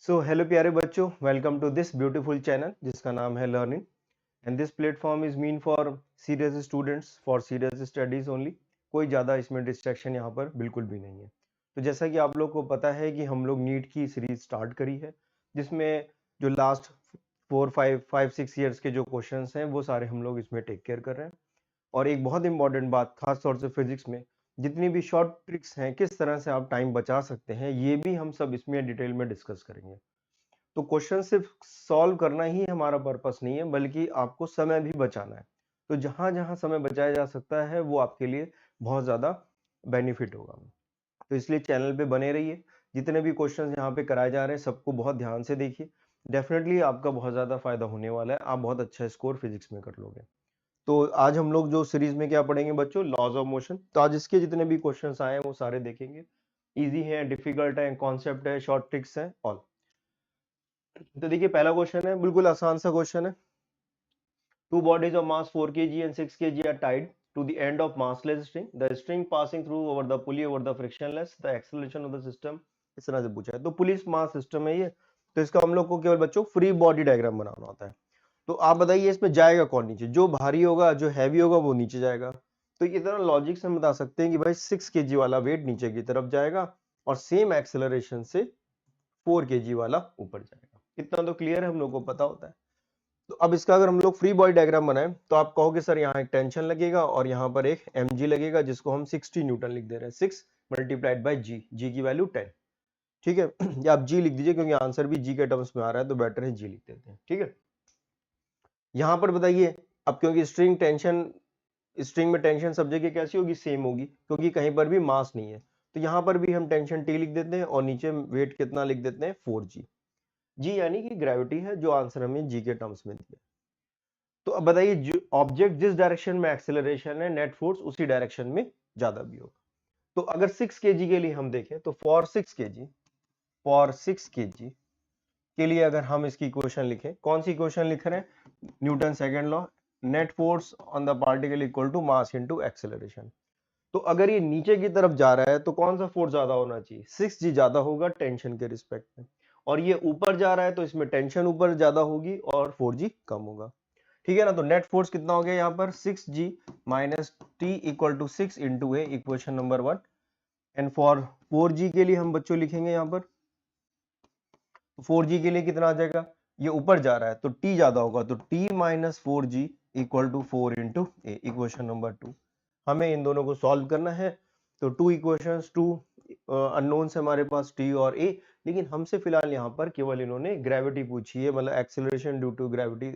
सो hello प्यारे बच्चों, welcome to this beautiful channel जिसका नाम है learning. And this platform is mean for serious students for serious studies only. कोई ज़्यादा इसमें डिस्ट्रैक्शन यहाँ पर बिल्कुल भी नहीं है। तो जैसा कि आप लोग को पता है कि हम लोग नीट की सीरीज स्टार्ट करी है, जिसमें जो लास्ट 4 5 5 6 ईयर्स के जो क्वेश्चंस हैं वो सारे हम लोग इसमें टेक केयर कर रहे हैं। और एक बहुत इंपॉर्टेंट बात, खास तौर से फिजिक्स में जितनी भी शॉर्ट ट्रिक्स हैं, किस तरह से आप टाइम बचा सकते हैं, ये भी हम सब इसमें डिटेल में डिस्कस करेंगे। तो क्वेश्चन सिर्फ सॉल्व करना ही हमारा पर्पस नहीं है, बल्कि आपको समय भी बचाना है। तो जहां जहां समय बचाया जा सकता है वो आपके लिए बहुत ज्यादा बेनिफिट होगा। तो इसलिए चैनल पे बने रहिए। जितने भी क्वेश्चंस यहाँ पे कराए जा रहे हैं सबको बहुत ध्यान से देखिए। डेफिनेटली आपका बहुत ज्यादा फायदा होने वाला है, आप बहुत अच्छा स्कोर फिजिक्स में कर लोगे। तो आज हम लोग जो सीरीज में क्या पढ़ेंगे बच्चों, लॉज ऑफ मोशन। तो आज इसके जितने भी क्वेश्चंस आए हैं वो सारे देखेंगे। इजी है, डिफिकल्ट है, कॉन्सेप्ट है, शॉर्ट ट्रिक्स है, ऑल। तो देखिए पहला क्वेश्चन है, बिल्कुल आसान सा क्वेश्चन है। Two bodies of mass 4 kg and 6 kg are tied to the end of massless string. The string passing through over the pulley over the frictionless. The acceleration of the system. इस तरह से पूछा है। तो police mass system है ये। तो इसका हम लोग को केवल बच्चों फ्री बॉडी डायग्राम बनाना होता है। तो आप बताइए इसमें जाएगा कौन नीचे? जो भारी होगा, जो हैवी होगा वो नीचे जाएगा। तो ये तरह लॉजिक से हम बता सकते हैं कि भाई 6 kg वाला वेट नीचे की तरफ जाएगा और सेम एक्सेलरेशन से 4 kg वाला ऊपर जाएगा। इतना तो क्लियर है, हम लोग को पता होता है। तो अब इसका अगर हम लोग फ्री बॉडी डायग्राम बनाएं तो आप कहोगे सर यहाँ एक टेंशन लगेगा और यहाँ पर एक mg लगेगा, जिसको हम 60 न्यूटन लिख दे रहे हैं। 6 मल्टीप्लाइड बाय g, g की वैल्यू 10। ठीक है, या आप g लिख दीजिए क्योंकि आंसर भी g के टर्म्स में आ रहा है तो बेटर है g लिख देते हैं। ठीक है, यहाँ पर बताइए अब, क्योंकि स्ट्रिंग में टेंशन सब जगह कैसी होगी? सेम होगी, क्योंकि कहीं पर भी मास नहीं है। तो यहाँ पर भी हम टेंशन t लिख देते हैं और नीचे वेट कितना लिख देते हैं? 4g। g यानी कि ग्रेविटी है, जो आंसर हमें g के टर्म्स में दिया। तो अब बताइए, जो ऑब्जेक्ट जिस डायरेक्शन में एक्सेलरेशन है, नेट फोर्स उसी डायरेक्शन में ज्यादा भी होगा। तो अगर 6 kg के लिए हम देखें तो फॉर 6 kg के लिए अगर हम इसकी इक्वेशन लिखें, कौन सी इक्वेशन लिख रहे हैं? Newton second law, net force on the particle equal to mass into acceleration. तो अगर ये नीचे की तरफ जा रहा है तो कौन सा फोर्स ज्यादा होना चाहिए? 6g ज्यादा होगा टेंशन के रिस्पेक्ट में। और ये ऊपर जा रहा है तो इसमें टेंशन ऊपर ज्यादा होगी और 4g कम होगा। ठीक है ना? तो नेट फोर्स कितना हो गया यहाँ पर? 6g minus T equal to 6 into a, equation number 1। And for 4g के लिए हम बच्चों लिखेंगे यहाँ पर, 4g के लिए कितना आ जाएगा? ये ऊपर जा रहा है तो t ज्यादा होगा, तो t minus 4g equal to 4 into a, equation number 2। हमें इन दोनों को सॉल्व करना है। तो टू इक्वेशंस, टू अननोन्स हमारे पास t और a। लेकिन हमसे फिलहाल यहाँ पर केवल इन्होंने ग्रेविटी पूछी है, मतलब acceleration due to gravity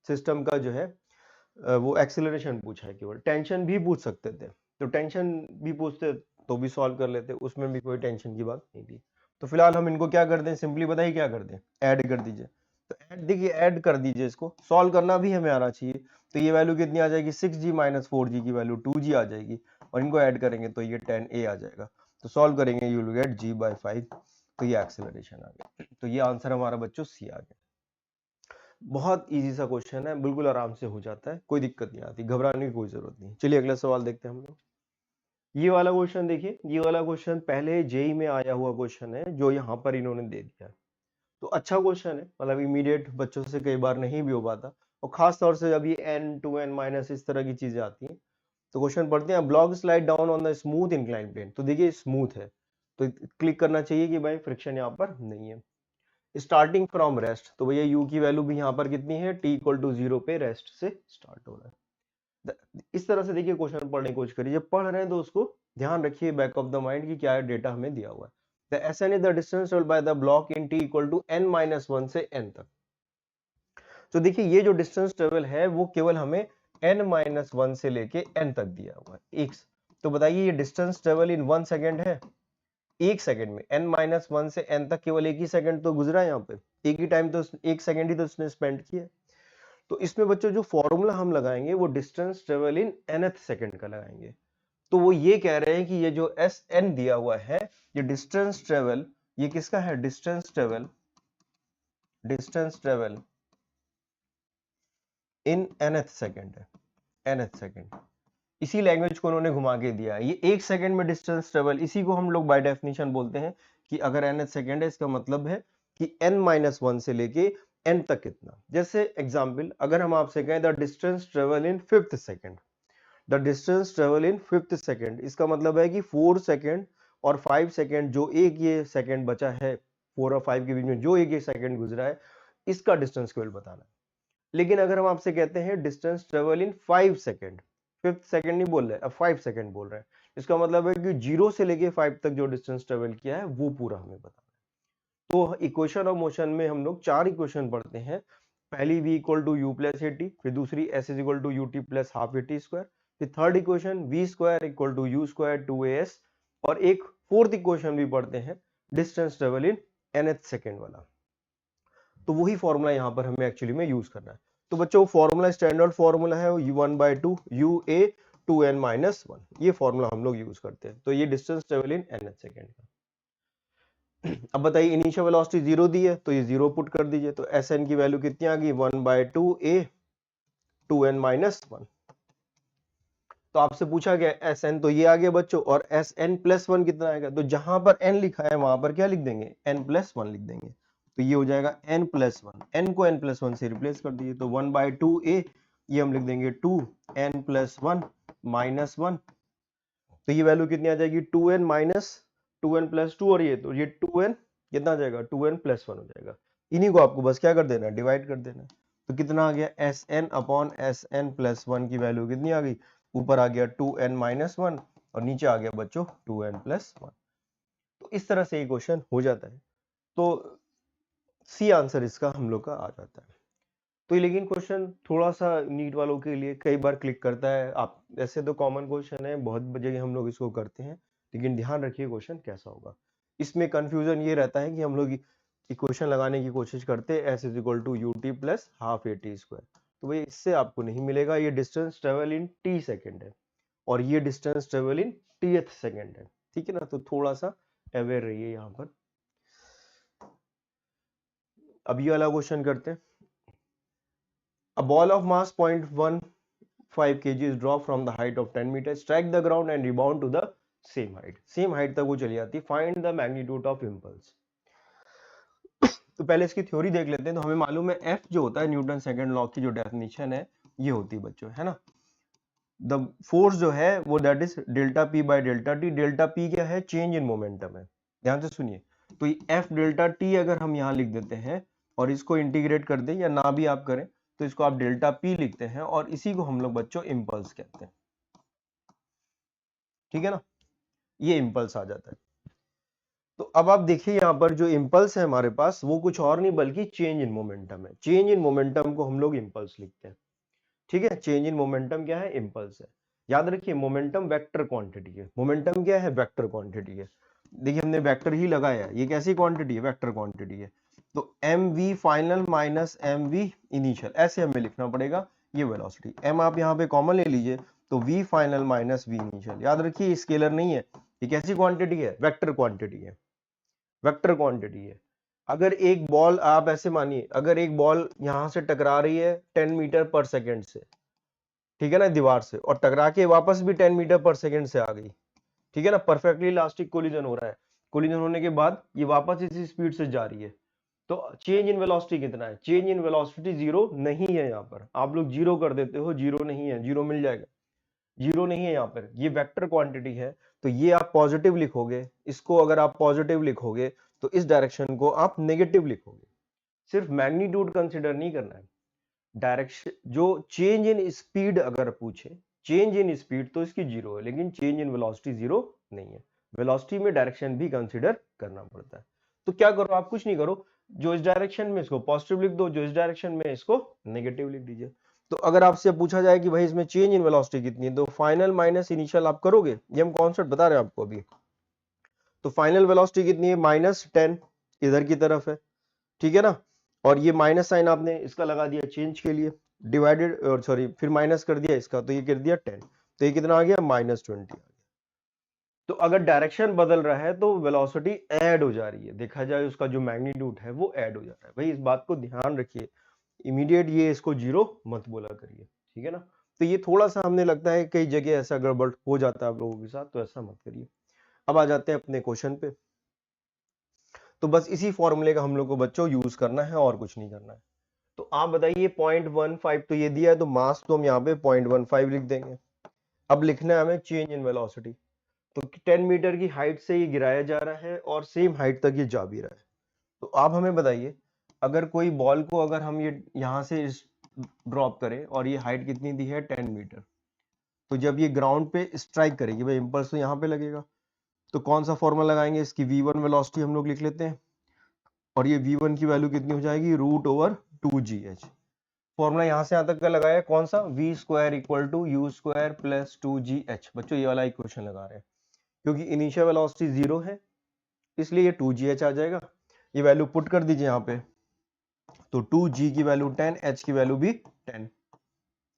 system का जो है वो एक्सेलरेशन पूछा है। केवल टेंशन भी पूछ सकते थे, तो टेंशन भी पूछते तो भी सॉल्व कर लेते, उसमें भी कोई टेंशन की बात नहीं थी। तो फिलहाल हम इनको क्या कर दें? सिंपली बताइए क्या कर दें? ऐड कर दीजिए। तो ऐड, देखिए ऐड कर दीजिए, इसको सॉल्व करना भी हमें आना चाहिए। तो ये वैल्यू कितनी आ जाएगी? 6g माइनस 4g की वैल्यू 2g आ जाएगी, और इनको ऐड करेंगे तो ये 10a आ जाएगा। तो सॉल्व करेंगे, यू विल गेट g/5। तो ये एक्सेलरेशन आ गया। तो ये आंसर हमारा बच्चों सी आ गया। बहुत इजी सा क्वेश्चन है, बिल्कुल आराम से हो जाता है, कोई दिक्कत नहीं आती, घबराने की कोई जरूरत नहीं। चलिए अगला सवाल देखते हैं हम लोग। ये वाला क्वेश्चन देखिए, ये वाला क्वेश्चन पहले जेई में आया हुआ क्वेश्चन है, जो यहाँ पर इन्होंने दे दिया। तो अच्छा क्वेश्चन है, मतलब इमीडिएट बच्चों से कई बार नहीं भी हो पाता, और खास तौर से जब ये n to n माइनस इस तरह की चीजें आती हैं। तो क्वेश्चन पढ़ते हैं, block slide down on the smooth incline plane. तो देखिए स्मूथ है तो क्लिक करना चाहिए कि भाई फ्रिक्शन यहाँ पर नहीं है। स्टार्टिंग फ्रॉम रेस्ट, तो भैया u की वैल्यू भी यहाँ पर कितनी है? t इक्वल टू 0 पे रेस्ट से स्टार्ट हो रहा है। इस तरह से देखिए क्वेश्चन पढ़ने की कोशिश करिए। जब पढ़ रहे हैं तो उसको ध्यान रखिए बैक ऑफ द माइंड कि क्या डेटा हमें दिया हुआ है। The SN is the distance travelled by the block in t equal to n-1 से n तक। तो देखिए ये जो डिस्टेंस ट्रेवल है वो केवल हमें n-1 से लेके n तक दिया हुआ है। एक, तो बताइए ये डिस्टेंस ट्रेवल इन 1 सेकेंड है? एक सेकंड में n-1 से n तक केवल एक ही सेकंड तो गुजरा है, यहाँ पे एक ही टाइम, तो एक सेकंड ही तो उसने स्पेंड किया। तो इसमें बच्चों जो फॉर्मूला हम लगाएंगे वो distance travel in nth second का लगाएंगे। तो वो ये कह रहे हैं कि ये जो Sn दिया हुआ है, ये डिस्टेंस ट्रेवल, ये किसका है? Distance travel in nth second है, nth सेकंड। इसी लैंग्वेज को उन्होंने घुमा के दिया है। ये एक सेकंड में डिस्टेंस ट्रेवल, इसी को हम लोग बाय डेफिनेशन बोलते हैं कि अगर nth सेकंड है, इसका मतलब है कि n-1 से लेके n तक कितना। जैसे एग्जाम्पल अगर हम आपसे कहें the distance travel in 5th second, the distance travel in 5th second, इसका मतलब है कि 4 सेकेंड और 5 सेकेंड, जो एक ये सेकेंड बचा है 4 और 5 के बीच में जो एक ये सेकेंड गुजरा है, इसका डिस्टेंस केवल बताना है। लेकिन अगर हम आपसे कहते हैं डिस्टेंस ट्रेवल इन 5 सेकेंड, 5th सेकेंड नहीं बोल रहे, अब 5 सेकेंड बोल रहे हैं, इसका मतलब है कि 0 से लेके 5 तक जो डिस्टेंस ट्रेवल किया है वो पूरा हमें बताना है। तो इक्वेशन ऑफ मोशन में हम लोग 4 इक्वेशन पढ़ते हैं। पहली v equal to u plus a t, फिर दूसरी s is equal to u t plus half a t square, फिर third equation v square equal to u square two a s, और एक फोर्थ इक्वेशन भी पढ़ते हैं distance travel in nth second वाला। तो वही फॉर्मूला यहाँ पर हमें एक्चुअली में यूज करना है। तो बच्चों फॉर्मूला स्टैंडर्ड फॉर्मूला है u1/2 ua 2n-1, ये फॉर्मूला हम लोग यूज करते हैं। तो ये distance travel in nth second का। अब बताइए इनिशियल वेलोसिटी 0 दी है तो ये 0 पुट कर दीजिए, तो Sn की वैल्यू कितनी आ गई 1/2 a 2n-1। तो आपसे पूछा गया Sn, तो ये आ गया बच्चों, और Sn+1 कितना आएगा, तो जहां पर n लिखा है वहां पर क्या लिख देंगे n+1 लिख देंगे, तो ये हो जाएगा n+1, n को n+1 से रिप्लेस कर दीजिए, तो 1/2 a ये हम लिख देंगे 2n+1 -1, तो ये वैल्यू कितनी आ जाएगी 2n-2n+2, और ये तो ये 2n कितना आ जाएगा 2n+1 हो जाएगा। इन्हीं को आपको बस क्या कर देना है, डिवाइड कर देना है। तो कितना आ गया Sn/Sn+1 की वैल्यू कितनी आ गई, ऊपर आ गया 2n-1 और नीचे आ गया बच्चों 2n+1। तो इस तरह से ये क्वेश्चन हो जाता है। तो सी आंसर इसका हम लोग का आ जाता है। तो ये लेकिन क्वेश्चन थोड़ा सा नीट वालों के लिए कई बार क्लिक करता है। आप ऐसे तो कॉमन क्वेश्चन है, बहुत जगह हम लोग इसको करते हैं, लेकिन ध्यान रखिए क्वेश्चन कैसा होगा। इसमें कंफ्यूजन ये रहता है कि हम लोग इक्वेशन लगाने की कोशिश करते हैं s is equal to u t plus half a t square, तो भाई इससे आपको नहीं मिलेगा। ये distance travel in t second है और ये distance travel in tth second है, ठीक है ना। तो थोड़ा सा अवेयर रहिए यहाँ पर। अब ये वाला क्वेश्चन करते हैं। A ball of mass 0.15 kg is dropped from the height of 10 meters, strike the ground and rebound to the same height. Same height तक वो चली जाती है। Find the magnitude of impulse. तो पहले इसकी थ्योरी देख लेते हैं। तो हमें मालूम है F जो होता है न्यूटन सेकंड लॉ की जो डेफिनेशन है ये होती है बच्चों, है ना। द फोर्स जो है वो that is delta P by delta T. Delta P क्या है, चेंज इन मोमेंटम है। ध्यान से सुनिए, तो ये F डेल्टा टी अगर हम यहाँ लिख देते हैं और इसको इंटीग्रेट कर दें, या ना भी आप करें तो इसको आप डेल्टा पी लिखते हैं, और इसी को हम लोग बच्चों इम्पल्स कहते हैं, ठीक है ना। ये इम्पल्स आ जाता है। तो अब आप देखिए यहाँ पर जो इम्पल्स है हमारे पास वो कुछ और नहीं बल्कि चेंज इन मोमेंटम है। चेंज इन मोमेंटम को हम लोग इम्पल्स लिखते हैं, ठीक है। चेंज इन मोमेंटम क्या है, इम्पल्स है। याद रखिए मोमेंटम वेक्टर क्वांटिटी है। मोमेंटम क्या है, वेक्टर क्वांटिटी है। देखिए हमने वेक्टर ही लगाया है, ये कैसी क्वांटिटी है, वेक्टर क्वांटिटी है। तो mv final minus mv initial, ऐसे हमें लिखना पड़ेगा ये वेलोसिटी। m आप यहाँ पे कॉमन ले लीजिए, तो v final minus v initial. याद रखिए स्केलर नहीं है, ये कैसी क्वांटिटी है, वेक्टर क्वांटिटी है, वेक्टर क्वांटिटी है। अगर एक बॉल, आप ऐसे मानिए अगर एक बॉल यहां से टकरा रही है 10 मीटर पर सेकेंड से, ठीक है ना, दीवार से, और टकरा के वापस भी 10 मीटर पर सेकेंड से आ गई, ठीक है ना, परफेक्टली इलास्टिक कोलिजन हो रहा है। कोलिजन होने के बाद ये वापस इसी स्पीड से जा रही है, तो चेंज इन वेलोसिटी कितना है, चेंज इन वेलोसिटी जीरो नहीं है। यहाँ पर आप लोग जीरो कर देते हो, जीरो नहीं है, जीरो मिल जाएगा, जीरो नहीं है यहाँ पर, ये वेक्टर क्वांटिटी है। तो ये आप पॉजिटिव लिखोगे, इसको अगर आप पॉजिटिव लिखोगे तो इस डायरेक्शन को आप नेगेटिव लिखोगे। सिर्फ मैग्नीट्यूड कंसिडर नहीं करना है, डायरेक्शन जो चेंज इन स्पीड अगर पूछे, चेंज इन स्पीड तो इसकी जीरो है, लेकिन चेंज इन वेलोसिटी जीरो नहीं है। वेलोसिटी में डायरेक्शन भी कंसिडर करना पड़ता है। तो क्या करो, आप कुछ नहीं करो, जो इस डायरेक्शन में इसको पॉजिटिव लिख दो, जो इस डायरेक्शन में इसको नेगेटिव लिख दीजिए। तो अगर आपसे पूछा जाए कि भाई इसमें चेंज इन वेलोसिटी कितनी है, तो फाइनल माइनस इनिशियल आप करोगे, ये हम कॉन्सेप्ट बता रहे हैं आपको अभी। तो फाइनल वेलोसिटी कितनी है, -10 इधर की तरफ है, ठीक है ना। और ये माइनस साइन आपने इसका लगा दिया चेंज के लिए, डिवाइडेड और सॉरी फिर माइनस कर दिया इसका, तो ये कर दिया 10, तो ये कितना आ गया -20 आ गया। तो अगर डायरेक्शन बदल रहा है तो वेलोसिटी ऐड हो जा रही है, देखा जाए उसका जो मैग्नीट्यूड है वो ऐड हो जा रहा है। भाई इस बात को ध्यान रखिए, इमीडिएट ये इसको जीरो मत बोला करिए, ठीक है ना। तो ये थोड़ा सा हमने लगता है कई जगह ऐसा गड़बड़ हो जाता है आप लोगों के साथ, तो ऐसा मत करिए। अब आ जाते हैं अपने क्वेश्चन पे। तो बस इसी फॉर्मूले का हम लोग को बच्चों यूज करना है और कुछ नहीं करना है। तो आप बताइए 0.15 तो ये दिया है, तो मास तो हम यहाँ पे 0.15 लिख देंगे। अब लिखना है हमें चेंज इन वेलोसिटी। तो 10 मीटर की हाइट से ये गिराया जा रहा है और सेम हाइट तक ये जा भी रहा है। तो आप हमें बताइए, अगर कोई बॉल को अगर हम ये यहाँ से ड्रॉप करें और ये हाइट कितनी दी है 10 मीटर, तो जब ये ग्राउंड पे स्ट्राइक करेगी भाई इंपल्स तो यहाँ पे लगेगा। तो कौन सा फॉर्मूला लगाएंगे, इसकी v1 वेलोसिटी हम लोग लिख लेते हैं, और ये v1 की वैल्यू कितनी हो जाएगी √2gh। फॉर्मूला यहाँ से यहाँ तक का लगाया कौन सा, v² = u² + 2gh। बच्चों ये वाला इक्वेशन लगा रहे हैं क्योंकि इनिशियल वेलोसिटी 0 है, इसलिए ये 2gh आ जाएगा। ये वैल्यू पुट कर दीजिए यहाँ पे, तो 2g की वैल्यू 10, h की वैल्यू भी 10,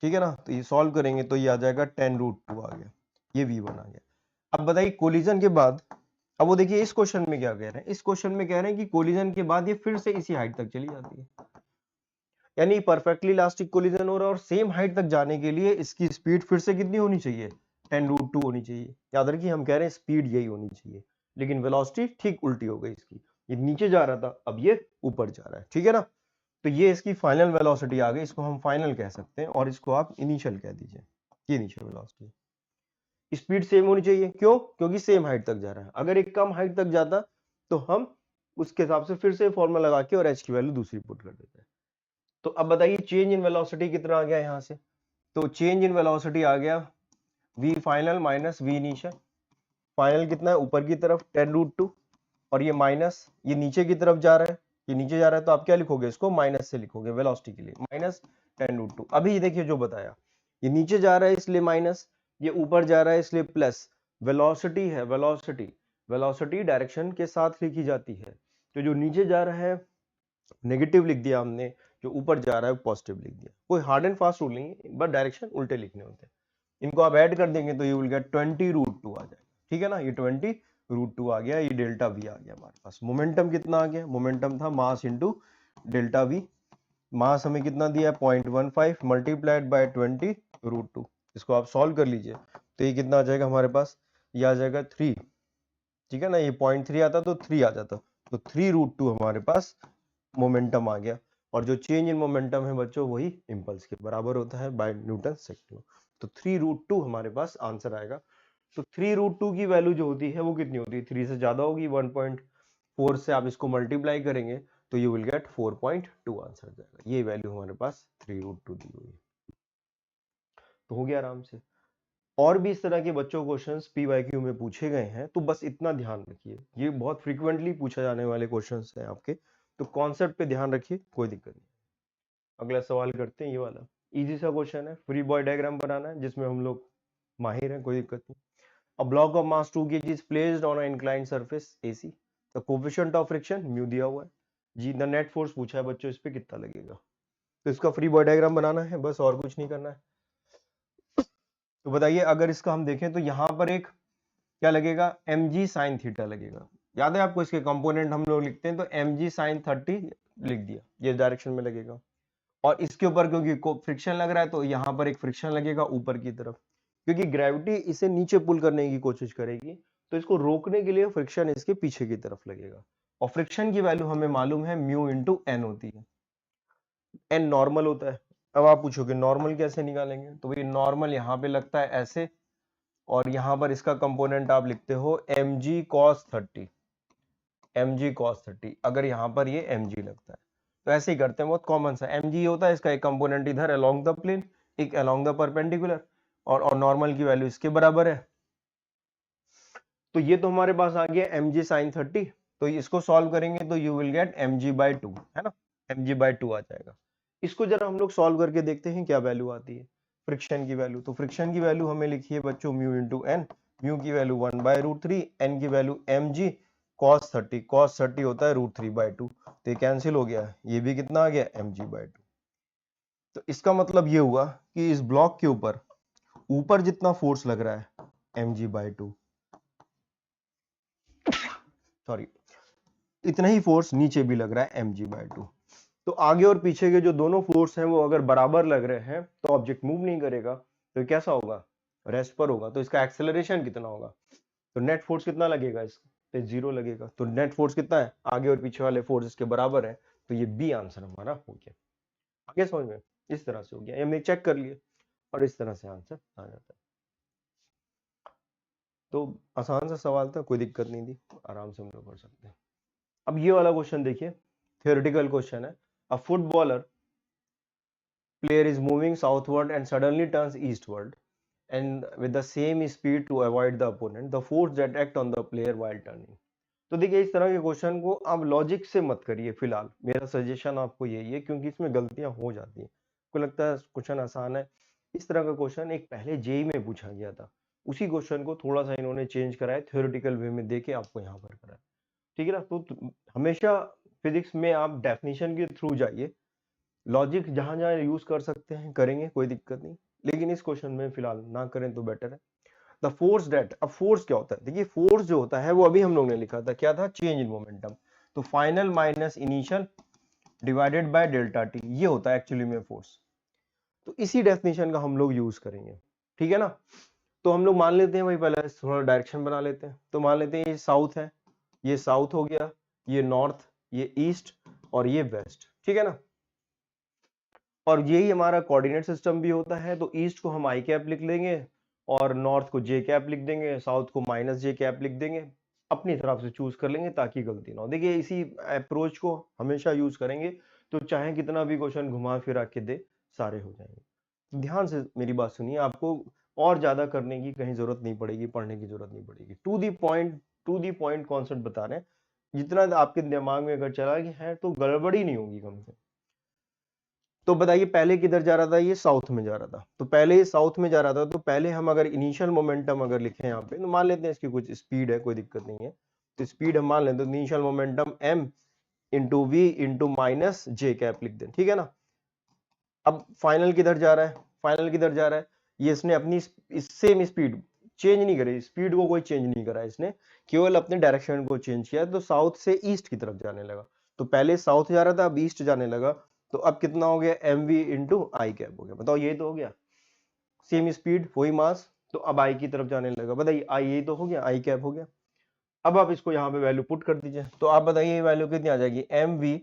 ठीक है ना। तो ये सॉल्व करेंगे तो ये आ जाएगा 10√2 आ गया, ये v1 आ गया। अब बताइए कोलिजन के बाद, अब वो देखिए इस क्वेश्चन में क्या कह रहे हैं, इस क्वेश्चन में कह रहे हैं कि कोलिजन के बाद ये फिर से इसी हाइट तक चली जाती है, यानी परफेक्टली इलास्टिक कोलिजन हो रहा है और सेम हाइट तक जाने के लिए इसकी स्पीड फिर से कितनी होनी चाहिए, 10√2 होनी चाहिए। याद रखिए हम कह रहे हैं स्पीड यही होनी चाहिए, लेकिन वेलोसिटी ठीक उल्टी हो गई इसकी, ये नीचे जा रहा था अब ये ऊपर जा रहा है, ठीक है ना। तो ये इसकी फाइनल वेलोसिटी आ गई, इसको हम फाइनल कह सकते हैं और इसको आप इनिशियल कह दीजिए, ये इनिशियल वेलोसिटी। स्पीड सेम होनी चाहिए, क्यों, क्योंकि सेम हाइट तक जा रहा है। अगर एक कम हाइट तक जाता तो हम उसके हिसाब से फिर से फॉर्मूला लगा के और h की वैल्यू दूसरी पुट कर देते हैं। तो अब बताइए चेंज इन वेलोसिटी कितना आ गया यहाँ से, तो चेंज इन वेलोसिटी आ गया v final minus v initial. Final कितना है ऊपर की तरफ 10√2, और ये माइनस, ये नीचे की तरफ जा रहा है, ये नीचे जा रहा है तो आप क्या लिखोगे, इसको माइनस से लिखोगे वेलोसिटी के लिए, माइनस 10√2। अभी ये देखिए जो बताया, ये नीचे जा रहा है इसलिए माइनस, ये ऊपर जा रहा है इसलिए प्लस। वेलोसिटी है, वेलोसिटी, वेलोसिटी डायरेक्शन के साथ लिखी जाती है। तो जो नीचे जा रहा है नेगेटिव लिख दिया हमने, जो ऊपर जा रहा है पॉजिटिव लिख दिया। कोई हार्ड एंड फास्ट रूल नहीं है, बट डायरेक्शन उल्टे लिखने होते हैं। इनको आप ऐड कर देंगे तो यू विल गेट 20√2 आ जाएगा, ठीक है ना। ये 20√2 आ गया, ये डेल्टा वी आ गया हमारे पास। मोमेंटम कितना आ गया, मोमेंटम था मास इंटू डेल्टा वी। मास हमें कितना दिया है 0.15 मल्टीप्लाइड बाय 20√2। इसको आप सॉल्व कर लीजिए तो ये कितना आ जाएगा हमारे पास, ये आ जाएगा 3, ठीक है ना। ये 0.3 आता तो 3 आ जाता, तो 3√2 हमारे पास मोमेंटम आ गया। और जो चेंज इन मोमेंटम है बच्चों वही इंपल्स के बराबर होता है बाय न्यूटन सेकंड लॉ। तो 3√2 हमारे पास आंसर आएगा। तो 3√2 की वैल्यू जो होती है वो कितनी होती है, 3 से ज्यादा होगी। 1.4 से आप इसको मल्टीप्लाई करेंगे तो यू विल गेट 4.2 आंसर जाएगा। ये वैल्यू हमारे पास 3√2 दी हुई है। तो हो गया आराम से। और भी इस तरह के बच्चों क्वेश्चंस PYQ में पूछे गए हैं, तो बस इतना ध्यान रखिए, ये बहुत फ्रीक्वेंटली पूछा जाने वाले क्वेश्चंस हैं आपके, तो कॉन्सेप्ट पे ध्यान रखिए, कोई दिक्कत नहीं। अगला सवाल करते हैं, ये वाला इजी सा क्वेश्चन है, फ्री बॉडी डायग्राम बनाना है जिसमें हम लोग माहिर हैं, कोई दिक्कत नहीं। A block of mass 2 kg is placed on an inclined surface AC. The coefficient of friction mu दिया हुआ है जी। द नेट फोर्स पूछा है बच्चों, इस पे कितना लगेगा। तो इसका फ्री बॉडी डायग्राम बनाना है, बस और कुछ नहीं करना है। तो बताइए अगर इसका हम देखें तो यहाँ पर एक क्या लगेगा, mg sin थीटा लगेगा। याद है आपको, इसके कंपोनेंट हम लोग लिखते हैं तो mg sin 30 लिख दिया, ये डायरेक्शन में लगेगा। और इसके ऊपर क्योंकि फ्रिक्शन लग रहा है तो यहाँ पर एक फ्रिक्शन लगेगा ऊपर की तरफ, क्योंकि ग्रेविटी इसे नीचे पुल करने की कोशिश करेगी, तो इसको रोकने के लिए फ्रिक्शन इसके पीछे की तरफ लगेगा। और फ्रिक्शन की वैल्यू हमें मालूम है म्यू इंटू एन होती है, एन नॉर्मल होता है। अब आप पूछोगे नॉर्मल कैसे निकालेंगे, तो भाई नॉर्मल यहाँ पे लगता है ऐसे, और यहाँ पर इसका कंपोनेंट आप लिखते हो mg cos 30, mg cos 30। अगर यहाँ पर ये mg लगता है तो ऐसे ही करते हैं, बहुत कॉमन सा। mg होता है, इसका एक कंपोनेंट इधर अलोंग द प्लेन, एक अलोंग द परपेंडिकुलर, और नॉर्मल की वैल्यू इसके बराबर है। तो ये तो हमारे पास आ गया mg sin 30। तो इसको सॉल्व करेंगे तो यू विल गेट mg/2, है ना, mg/2 आ जाएगा। इसको जरा हम लोग सॉल्व करके देखते हैं क्या वैल्यू आती है फ्रिक्शन की वैल्यू। तो फ्रिक्शन की वैल्यू हमें लिखी है बच्चों म्यू इंटू एन, म्यू की वैल्यू 1/√3, एन की वैल्यू mg cos 30, cos 30 होता है √3/2, तो ये कैंसिल हो गया, ये भी कितना आ गया mg/2। तो इसका मतलब ये हुआ कि इस ब्लॉक के ऊपर जितना फोर्स लग रहा है mg/2, सॉरी, इतना ही फोर्स नीचे भी लग रहा है mg/2। तो आगे और पीछे के जो दोनों फोर्स हैं वो अगर बराबर लग रहे हैं तो ऑब्जेक्ट मूव नहीं करेगा, तो कैसा होगा, रेस्ट पर होगा। तो इसका एक्सेलरेशन कितना होगा, तो नेट फोर्स कितना लगेगा इस पे 0 लगेगा, तो नेट फोर्स कितना है, आगे और पीछे वाले फोर्स के बराबर है, तो ये बी आंसर हमारा हो गया। आगे समझ में, इस तरह से हो गया, हमने चेक कर लिया और इस तरह से आंसर आ जाता है। तो आसान सा सवाल था, कोई दिक्कत नहीं थी, आराम से हम लोग कर सकते हैं। अब ये वाला क्वेश्चन देखिए, थियोरेटिकल क्वेश्चन है। A footballer player is moving southward and suddenly turns eastward and with the same speed to avoid the opponent, the force that act on the player while turning। तो देखिए इस तरह के question को आप logic से मत करिए फिलहाल, मेरा सजेशन आपको यही है, क्योंकि इसमें गलतियां हो जाती हैं। आपको लगता है क्वेश्चन आसान है, इस तरह का क्वेश्चन एक पहले जेई में पूछा गया था, उसी क्वेश्चन को थोड़ा सा इन्होंने चेंज कराया, थ्योरेटिकल वे में देके आपको यहाँ पर कराया, ठीक है ना। तो हमेशा फिजिक्स में आप डेफिनेशन के थ्रू जाइए, लॉजिक जहां जहां यूज कर सकते हैं करेंगे, कोई दिक्कत नहीं, लेकिन इस क्वेश्चन में फिलहाल ना करें तो बेटर है। द फोर्स डेट, अब फोर्स क्या होता है, देखिए फोर्स जो होता है वो अभी हम लोग ने लिखा था, क्या था, चेंज इन मोमेंटम, तो final minus initial divided by delta T, ये होता है एक्चुअली में फोर्स। तो इसी डेफिनेशन का हम लोग यूज करेंगे, ठीक है ना। तो हम लोग मान लेते हैं, वही पहले थोड़ा डायरेक्शन बना लेते हैं, तो मान लेते हैं ये साउथ है, ये साउथ हो गया, ये नॉर्थ, ये ईस्ट और ये वेस्ट, ठीक है ना। और यही हमारा कोऑर्डिनेट सिस्टम भी होता है, तो ईस्ट को हम आई कैप लिख लेंगे और नॉर्थ को जे कैप लिख देंगे, साउथ को माइनस जे कैप लिख देंगे, अपनी तरफ से चूज कर लेंगे ताकि गलती ना हो। देखिए इसी अप्रोच को हमेशा यूज करेंगे, तो चाहे कितना भी क्वेश्चन घुमा फिरा के दे, सारे हो जाएंगे। ध्यान से मेरी बात सुनिए, आपको और ज्यादा करने की कहीं जरूरत नहीं पड़ेगी, पढ़ने की जरूरत नहीं पड़ेगी, टू दी पॉइंट कॉन्सेप्ट बता रहे हैं, जितना आपके दिमाग में अगर चला गया है तो गड़बड़ी नहीं होगी कम से। तो बताइए पहले किधर जा रहा था, ये साउथ में जा रहा था, तो पहले ये साउथ में जा रहा था, तो पहले हम अगर इनिशियल मोमेंटम अगर लिखें यहाँ पे, तो मान लेते हैं इसकी कुछ स्पीड है, कोई दिक्कत नहीं है, तो स्पीड हम मान लेते हैं, तो initial momentum m into v into minus j cap लिख दें, ठीक है ना। अब फाइनल किधर जा रहा है, फाइनल किधर जा रहा है, ये इसने अपनी सेम स्पीड चेंज नहीं करी, स्पीड को कोई चेंज नहीं करा इसने, केवल अपने डायरेक्शन को चेंज किया, तो साउथ से ईस्ट की तरफ जाने लगा, तो पहले साउथ जा रहा था, अब ईस्ट जाने लगा, तो अब कितना हो गया, m v into i cap हो गया, बताओ यही तो हो गया, सेम स्पीड वही मास, तो अब आई की तरफ जाने लगा, बताइए आई यही तो हो गया, आई कैप हो गया। अब आप इसको यहाँ पे वैल्यू पुट कर दीजिए, तो आप बताइए वैल्यू कितनी आ जाएगी, एम वी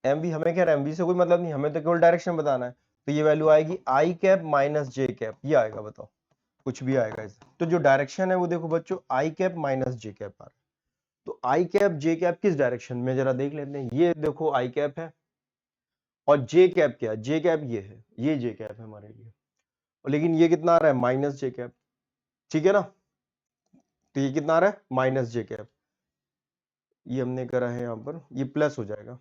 हमें क्या, एम वी से कोई मतलब नहीं, हमें तो केवल डायरेक्शन बताना है, तो ये वैल्यू आएगी आई कैप माइनस जे कैप, ये आएगा, बताओ कुछ भी आएगा इसे, तो जो डायरेक्शन है वो देखो बच्चों, आई कैप माइनस जे कैप आ रहा है, तो आई कैप जे कैप किस डायरेक्शन में, जरा देख लेते हैं, ये देखो आई कैप है, और जे कैप क्या है, जे कैप ये है, ये जे कैप है हमारे लिए, लेकिन ये कितना आ रहा है, माइनस जे कैप, ठीक है ना, तो ये कितना आ रहा है, माइनस जे कैप, ये हमने करा है यहाँ पर, ये प्लस हो जाएगा,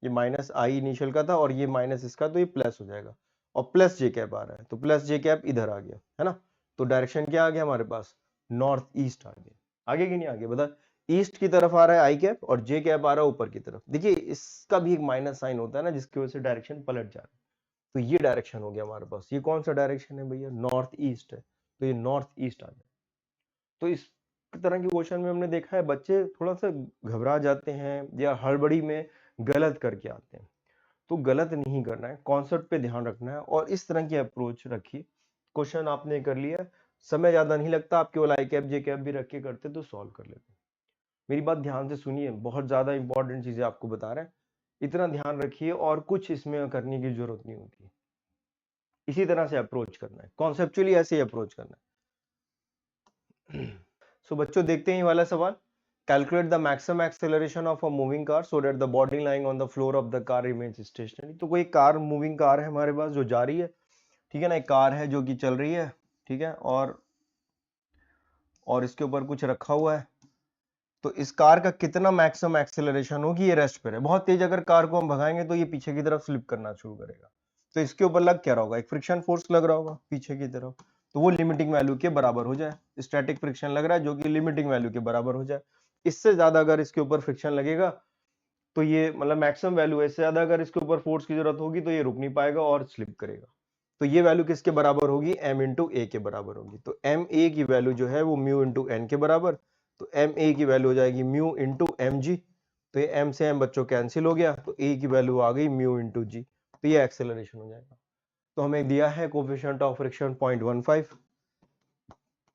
ये माइनस आई इनिशियल का था और ये माइनस इसका, तो ये प्लस हो जाएगा, और प्लस जे कैप आ रहा है, तो प्लस जे कैप इधर आ गया है ना, तो डायरेक्शन क्या आ गया हमारे पास, नॉर्थ ईस्ट आ गया, आगे कि नहीं आगे, बता, ईस्ट की तरफ आ रहा है आई कैप और जे कैप आ रहा है ऊपर की तरफ, देखिए इसका भी एक माइनस साइन होता है ना, जिसकी वजह से डायरेक्शन पलट जा रहा है, तो ये डायरेक्शन हो गया हमारे पास, ये कौन सा डायरेक्शन है भैया, नॉर्थ ईस्ट है, तो ये नॉर्थ ईस्ट आ जाए। तो इस तरह के क्वेश्चन में हमने देखा है बच्चे थोड़ा सा घबरा जाते हैं या हड़बड़ी में गलत करके आते हैं, तो गलत नहीं करना है, कॉन्सेप्ट पे ध्यान रखना है और इस तरह की अप्रोच रखिए, क्वेश्चन आपने कर लिया, समय ज्यादा नहीं लगता, आप केवल आई कैप जे कैप भी रख के करते तो सॉल्व कर लेते। मेरी बात ध्यान से सुनिए, बहुत ज्यादा इंपॉर्टेंट चीजें आपको बता रहे हैं, इतना ध्यान रखिए और कुछ इसमें करने की जरूरत नहीं होती, इसी तरह से अप्रोच करना है, कॉन्सेप्चुअली ऐसे ही अप्रोच करना है। सो बच्चों देखते हैं ये वाला सवाल, calculate the maximum acceleration of a moving car so that the body lying on the floor of the car remains stationary. तो कोई कार, मूविंग कार है हमारे पास जो जा रही है, ठीक है ना, एक कार है जो कि चल रही है, ठीक है, और इसके ऊपर कुछ रखा हुआ है, तो इस कार का कितना मैक्सिमम एक्सेलरेशन होगी, ये रेस्ट पर है, बहुत तेज अगर कार को हम भगाएंगे तो ये पीछे की तरफ स्लिप करना शुरू करेगा, तो इसके ऊपर लग क्या रहा होगा, एक फ्रिक्शन फोर्स लग रहा होगा पीछे की तरफ, तो वो लिमिटिंग वैल्यू के बराबर हो जाए, स्टैटिक फ्रिक्शन लग रहा है जो कि लिमिटिंग वैल्यू के बराबर हो जाए, इससे ज्यादा अगर इसके ऊपर फ्रिक्शन लगेगा तो ये मतलब मैक्सिमम वैल्यू है, इससे ज्यादा अगर इसके ऊपर फोर्स की जरूरत होगी तो ये रुक नहीं पाएगा और स्लिप करेगा, तो ये वैल्यू किसके बराबर होगी, m इंटू ए के बराबर होगी, तो m a की वैल्यू जो है वो म्यू इंटू एन के बराबर, तो m a की वैल्यू हो जाएगी म्यू इंटू एम जी, तो ये m से m बच्चों कैंसिल हो गया, तो a की वैल्यू आ गई म्यू इंटू जी, तो ये एक्सेलरेशन हो जाएगा। तो हमें दिया है कोफिशिएंट ऑफ फ्रिक्शन 0.15,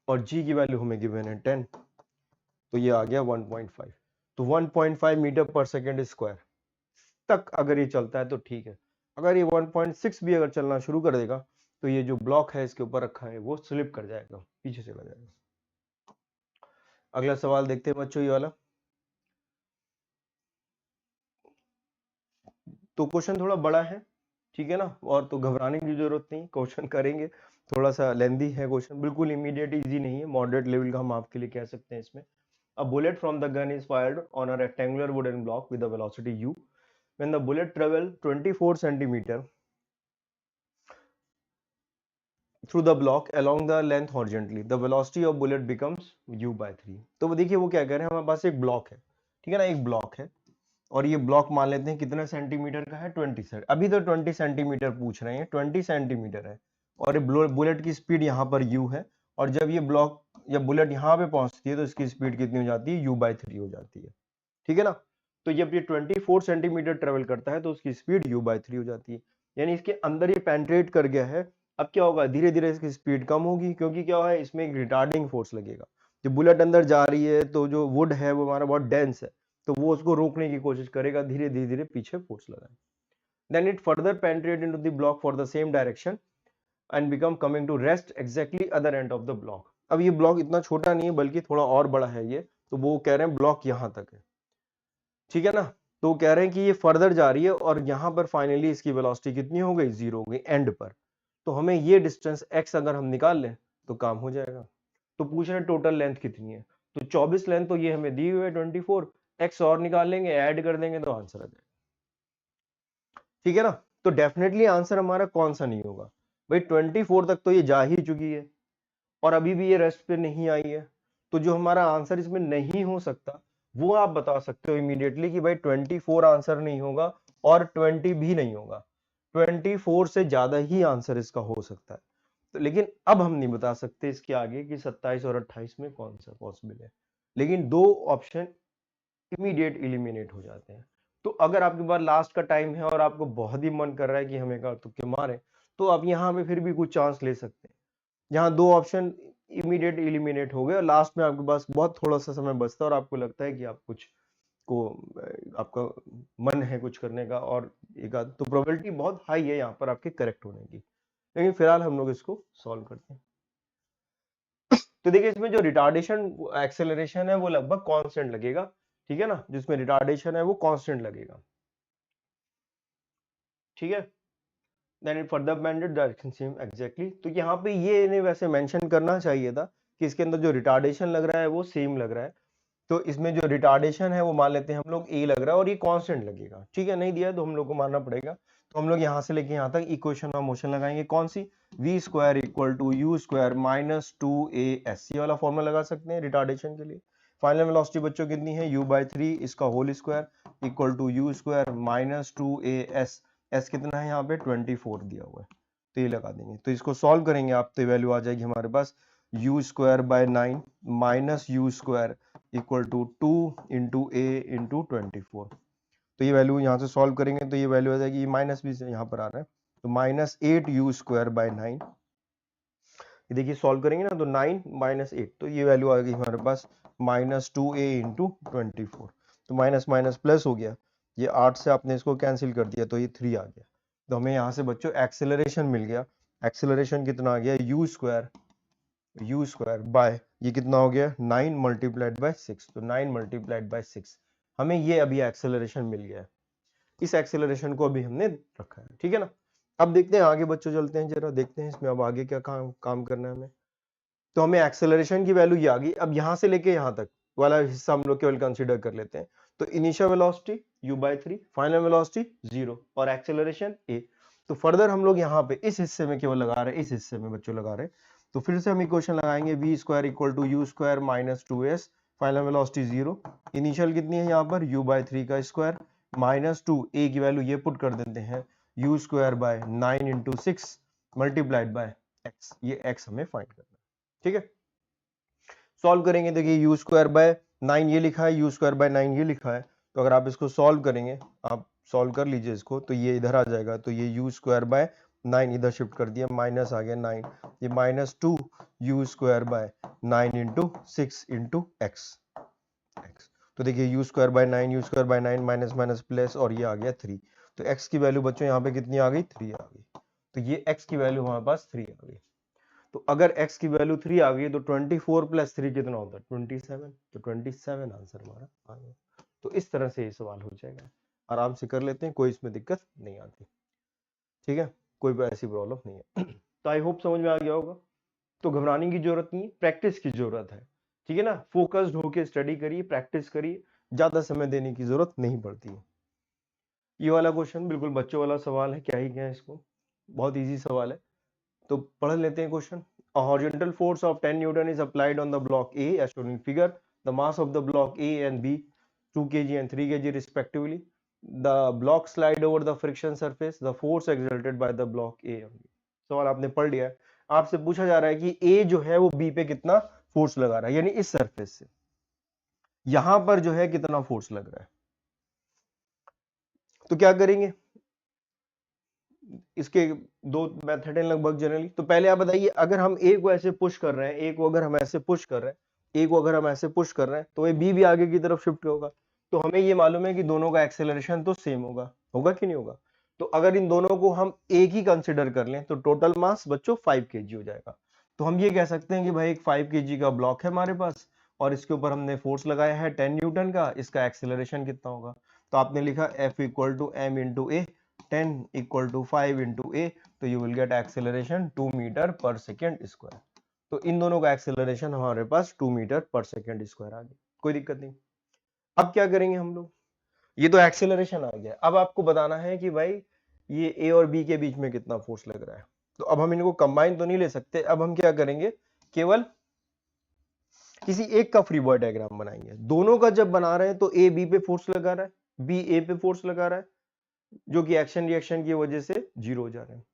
और g की वैल्यू हमें गिवन है 10, तो ये आ गया 1.5। तो 1.5 मीटर पर सेकेंड स्क्वायर तक अगर ये चलता है तो ठीक है। अगर ये 1.6 भी अगर चलना शुरू कर देगा तो ये जो ब्लॉक है इसके ऊपर रखा है वो स्लिप कर जाएगा, पीछे चला जाएगा। अगला सवाल देखते हैं बच्चों, ये वाला। तो क्वेश्चन थोड़ा बड़ा है, ठीक है ना, और तो घबराने की जरूरत नहीं, क्वेश्चन करेंगे। थोड़ा सा लेंदी है क्वेश्चन, बिल्कुल इमीडिएट इजी नहीं है, मॉडरेट लेवल का हम आपके लिए कह सकते हैं इसमें। A bullet from the gun is fired on a rectangular wooden block with a velocity u. When the bullet travels 24 centimeter through the block along the length horizontally, the velocity of bullet becomes u by 3। तो देखिए वो क्या कह रहे हैं, हमारे पास एक block है, ठीक है ना, एक ब्लॉक है, और ये ब्लॉक मान लेते हैं कितने सेंटीमीटर का है, 20 सेंटीमीटर। अभी तो 20 सेंटीमीटर पूछ रहे हैं, 20 सेंटीमीटर है, और ये बुलेट की स्पीड यहाँ पर u है, और जब ये ब्लॉक जब बुलेट यहाँ पे पहुंचती है तो इसकी स्पीड कितनी हो जाती है, u by 3 हो जाती है, ठीक है ना। तो जब ये 24 सेंटीमीटर ट्रेवल करता है तो उसकी स्पीड u by 3 हो जाती है, यानी इसके अंदर ये पेंट्रेट कर गया है। अब क्या होगा, धीरे धीरे इसकी स्पीड कम होगी, क्योंकि क्या है, इसमें एक रिटार्डिंग फोर्स लगेगा। जब बुलेट अंदर जा रही है तो जो वुड है वो हमारा बहुत डेंस है, तो वो उसको रोकने की कोशिश करेगा, धीरे धीरे धीरे पीछे फोर्स लगाए। Then it further penetrate into the block for the same direction and become coming to rest exactly other end of the block. अब ये ब्लॉक इतना छोटा नहीं है बल्कि थोड़ा और बड़ा है ये, तो वो कह रहे हैं ब्लॉक यहाँ तक है, ठीक है ना। तो कह रहे हैं कि ये फर्दर जा रही है और यहाँ पर फाइनली इसकी वेलोसिटी कितनी हो गई, 0 हो गई एंड पर। तो हमें ये डिस्टेंस x अगर हम निकाल लें तो काम हो जाएगा। तो पूछ रहे हैं टोटल लेंथ कितनी है, तो 24 लेंथ तो ये हमें दी हुई है 24, x और निकाल लेंगे, ऐड कर देंगे तो आंसर आ जाएगा, ठीक है ना। तो डेफिनेटली आंसर हमारा कौन सा नहीं होगा भाई, 24 तक तो ये जा ही चुकी है और अभी भी ये रेस्ट पे नहीं आई है। तो जो हमारा आंसर इसमें नहीं हो सकता वो आप बता सकते हो इमीडिएटली कि भाई 24 आंसर नहीं होगा और 20 भी नहीं होगा, 24 से ज्यादा ही आंसर इसका हो सकता है। तो लेकिन अब हम नहीं बता सकते इसके आगे कि 27 और 28 में कौन सा पॉसिबल है, लेकिन दो ऑप्शन इमीडिएट एलिमिनेट हो जाते हैं। तो अगर आपके पास लास्ट का टाइम है और आपको बहुत ही मन कर रहा है कि हमें का तुक्के मारे, तो आप यहाँ पे फिर भी कुछ चांस ले सकते हैं। यहाँ दो ऑप्शन इमीडिएट एलिमिनेट हो गए और लास्ट में आपके पास बहुत थोड़ा सा समय बचता है और आपको लगता है कि आप कुछ को आपका मन है कुछ करने का, और एक आध तो प्रोबेबिलिटी बहुत हाई है यहाँ पर आपके करेक्ट होने की। लेकिन फिलहाल हम लोग इसको सॉल्व करते हैं। तो देखिए इसमें जो रिटार्डेशन एक्सेलरेशन है वो लगभग कांस्टेंट लगेगा, ठीक है ना, जिसमें रिटार्डेशन है वो कांस्टेंट लगेगा, ठीक है। Then it further banded direction same exactly. तो यहाँ पे ये इन्हें वैसे मेंशन करना चाहिए था कि इसके अंदर जो रिटार्डेशन लग रहा है वो सेम लग रहा है। तो इसमें जो रिटार्डेशन है वो मान लेते हैं हम लोग a लग रहा है और ये कांस्टेंट लगेगा, ठीक है। नहीं दिया तो हम लोग को मानना पड़ेगा। तो हम लोग यहाँ से लेके यहाँ तक इक्वेशन ऑफ मोशन लगाएंगे, कौन सी, v square equal to u square minus 2as, ये वाला फॉर्मूला लगा सकते हैं रिटार्डेशन के लिए। फाइनल वेलोसिटी बच्चों कितनी है, u by 3 इसका whole square equal to u square minus 2as, s कितना है यहाँ पे 24 दिया हुआ है, तो ये लगा देंगे। तो इसको सॉल्व करेंगे आप तो वैल्यू आ जाएगी हमारे पास u square by 9 minus u square equal to 2 into a into 24। तो ये वैल्यू यहाँ से सॉल्व करेंगे तो ये वैल्यू आ जाएगी, माइनस भी यहाँ पर आ रहा है, तो माइनस 8 यू स्क्वायर बाय 9। ये देखिए सॉल्व करेंगे ना तो 9 माइनस 8, तो ये वैल्यू आ गई हमारे पास माइनस 2a इंटू 24। तो माइनस माइनस प्लस हो गया, ये 8 से आपने इसको कैंसिल कर दिया तो ये 3 आ गया। तो हमें यहाँ से बच्चों एक्सेलरेशन मिल गया। एक्सेलरेशन कितना आ गया, यू स्क्वायर बाय ये कितना हो गया 9 मल्टीप्लाइड बाय 6, तो 9 मल्टीप्लाइड बाय 6 हमें ये अभी एक्सेलरेशन मिल गया है। इस एक्सेलरेशन को अभी हमने रखा है, ठीक है ना। अब देखते हैं आगे बच्चों, चलते हैं जरा देखते हैं इसमें अब आगे क्या काम करना है हमें। तो हमें एक्सेलरेशन की वैल्यू ये आ गई। अब यहाँ से लेके यहाँ तक वाला हिस्सा हम लोग केवल कंसीडर कर लेते हैं। तो initial velocity u by 3, final velocity 0 और एक्सेलरेशन a। तो फर्दर हम लोग यहाँ पे इस हिस्से में केवल लगा रहे हैं, इस हिस्से में बच्चों लगा रहे हैं। तो फिर से हम इक्वेशन लगाएंगे v square equal to u square minus 2s, final velocity 0, initial कितनी है यहाँ पर u by 3 का स्क्वायर माइनस 2, a की वैल्यू ये पुट कर देते हैं u square by 9 into 6 multiplied by x, ये x हमें फाइंड करना है, ठीक है। सॉल्व करेंगे, देखिए u स्क्वायर बाय 9 ये लिखा है, u स्क्वायर बाय 9 ये लिखा है। तो अगर आप इसको सॉल्व करेंगे, आप सॉल्व कर लीजिए इसको, तो ये इधर आ जाएगा, तो ये u स्क्वायर बाय 9 इधर शिफ्ट कर दिया, माइनस आ गया 9, ये minus 2 you square by 9 into 6 into x. तो देखिए you square by 9, you square by 9 minus minus plus, और ये आ गया 3। तो x की वैल्यू बच्चों यहाँ पे कितनी आ गई, 3 आ गई। तो ये x की वैल्यू हमारे पास 3 आ गई। तो अगर x की वैल्यू 3 आ गई तो 24 प्लस 3 कितना होता है, 27। तो 27 आंसर हमारा आ गया। तो इस तरह से ये सवाल हो जाएगा, आराम से कर लेते हैं, कोई इसमें दिक्कत नहीं आती। ठीक है, कोई ऐसी प्रॉब्लम नहीं है। तो आई होप समझ में आ गया होगा। तो घबराने की जरूरत नहीं है, प्रैक्टिस की जरूरत है। ठीक है ना, फोकस्ड होकर स्टडी करिए, प्रैक्टिस करिए, ज्यादा समय देने की जरूरत नहीं पड़ती है। ये वाला क्वेश्चन बिल्कुल बच्चों वाला सवाल है, क्या ही क्या है इसको, बहुत इजी सवाल है। तो पढ़ लेते हैं question. A horizontal force of 10 Newton is applied on the block A as shown in figure. The mass of the block A and B 2 kg and 3 kg respectively. The block slide over the friction surface. The force exerted by the block A on B. सवाल आपने पढ़ लिया है। आपसे पूछा जा रहा है कि A जो है वो B पे कितना फोर्स लगा रहा है, यानी इस सरफेस से यहां पर जो है कितना फोर्स लग रहा है। तो क्या करेंगे, इसके दो मेथड हैं लगभग जनरली। तो पहले आप बताइए, अगर हम ए को ऐसे पुश कर रहे हैं, ए को अगर हम ऐसे पुश कर रहे हैं, ए को अगर हम ऐसे पुश कर रहे हैं, तो ये बी भी आगे की तरफ शिफ्ट होगा। तो हमें ये मालूम है कि दोनों का एक्सेलरेशन तो सेम होगा, होगा कि नहीं होगा। तो अगर इन दोनों को हम एक ही कंसिडर कर लें तो टोटल मास बच्चों 5 kg हो जाएगा। तो हम ये कह सकते हैं कि भाई एक 5 kg का ब्लॉक है हमारे पास, और इसके ऊपर हमने फोर्स लगाया है 10 न्यूटन का, इसका एक्सेलरेशन कितना होगा। तो आपने लिखा F equal to m into a, 10 equal to 5 into a, तो you will get acceleration 2 metre per second square. तो इन दोनों का एक्सेलरेशन हमारे पास 2 मीटर पर सेकेंड स्क्वायर आ गया, कोई दिक्कत नहीं। अब क्या करेंगे हम लोग, ये तो एक्सेलरेशन आ गया, अब आपको बताना है कि भाई ये ए और बी के बीच में कितना फोर्स लग रहा है। तो अब हम इनको कंबाइन तो नहीं ले सकते, अब हम क्या करेंगे, केवल किसी एक का फ्री बॉडी डायग्राम बनाएंगे। दोनों का जब बना रहे हैं तो ए बी पे फोर्स लगा रहा है, बी ए पे फोर्स लगा रहा है, जो कि एक्शन रिएक्शन की वजह से जीरो हो जा रहे हैं।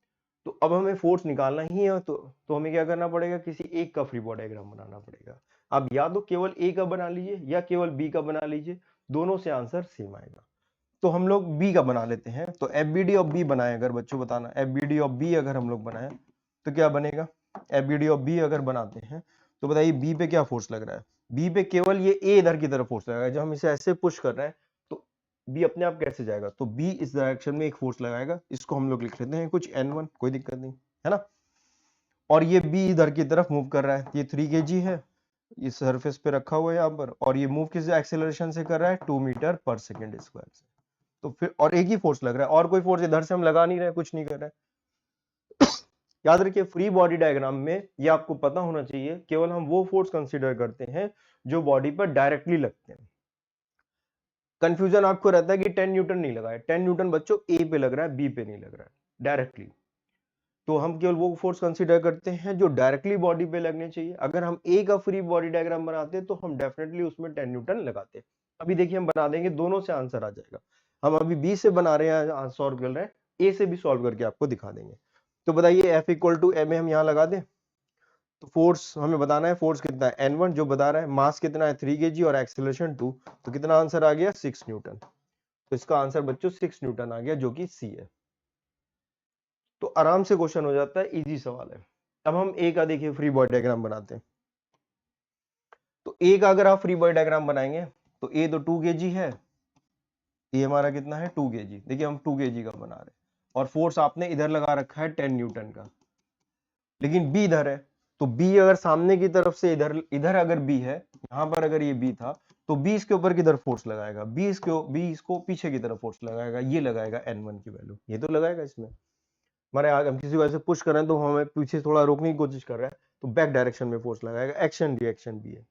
तो अब हमें फोर्स निकालना ही है, तो हमें क्या करना पड़ेगा, किसी एक का फ्री बॉडी डायग्राम बनाना पड़ेगा। अब या तो केवल ए का बना लीजिए या केवल बी का बना लीजिए, दोनों से आंसर सेम आएगा। तो हम लोग बी का बना लेते हैं। तो F B D of B बनाए, अगर बच्चों बताना, F B D of B अगर हम लोग बनाए तो क्या बनेगा, F B D of B अगर बनाते हैं तो बताइए बी पे क्या फोर्स लग रहा है। बी पे केवल ये ए इधर की तरफ फोर्स लगाएगा, जब हम इसे ऐसे पुश कर रहे हैं तो बी अपने आप कैसे जाएगा, तो बी इस डायरेक्शन में एक फोर्स लगाएगा, इसको हम लोग लिख लेते हैं कुछ n1, कोई दिक्कत नहीं है ना। और ये बी इधर की तरफ मूव कर रहा है, ये 3 kg है, ये सरफेस पे रखा हुआ है यहाँ पर, और ये मूव किस एक्सेलरेशन से कर रहा है, 2 मीटर पर सेकेंड स्क्वायर से। तो फिर और एक ही फोर्स लग रहा है, और कोई फोर्स इधर से हम लगा नहीं रहे, कुछ नहीं कर रहे। याद रखिए फ्री बॉडी डायग्राम में ये आपको पता होना चाहिए, केवल हम वो फोर्स कंसीडर करते हैं जो बॉडी पर डायरेक्टली लगते हैं। कंफ्यूजन आपको रहता है कि 10 न्यूटन नहीं लगा है, 10 न्यूटन बच्चों ए पे लग रहा है, बी पे नहीं लग रहा है डायरेक्टली। तो हम केवल वो फोर्स कंसीडर करते हैं जो डायरेक्टली बॉडी पे लगने चाहिए। अगर हम ए का फ्री बॉडी डायग्राम बनाते तो हम डेफिनेटली उसमें 10 न्यूटन लगाते। अभी देखिए हम बना देंगे, दोनों से आंसर आ जाएगा। हम अभी बी से बना रहे हैं, सॉल्व कर रहे हैं, ए से भी सॉल्व करके आपको दिखा देंगे। तो बताइए F इक्वल टू एम हम यहाँ लगा दें, तो फोर्स हमें बताना है, फोर्स कितना है N1 जो बता रहा है, मास कितना है 3 kg और एक्सेलरेशन 2, तो कितना आंसर आ गया 6 न्यूटन। तो इसका आंसर बच्चों 6 न्यूटन आ गया, जो कि सी है। तो आराम से क्वेश्चन हो जाता है, इजी सवाल है। अब हम ए का देखिए फ्री बॉडी डायग्राम बनाते हैं। तो ए का अगर आप फ्री बॉडी डायग्राम बनाएंगे तो ए तो 2 kg है, ए हमारा कितना है 2 kg, देखिए हम 2 kg का बना रहे हैं, और फोर्स आपने इधर लगा रखा है 10 न्यूटन का, लेकिन बी इधर है। तो बी अगर सामने की तरफ से इधर इधर अगर बी है, यहां पर अगर ये बी था, तो बी इसके ऊपर किधर फोर्स लगाएगा, बी इसको पीछे की तरफ फोर्स लगाएगा, ये लगाएगा N1 की वैल्यू, ये तो लगाएगा इसमें। हमारे आगे हम किसी को ऐसे पुश कर रहे हैं तो हमें पीछे थोड़ा रोकने की कोशिश कर रहा है, तो बैक डायरेक्शन में फोर्स लगाएगा, एक्शन रिएक्शन भी है।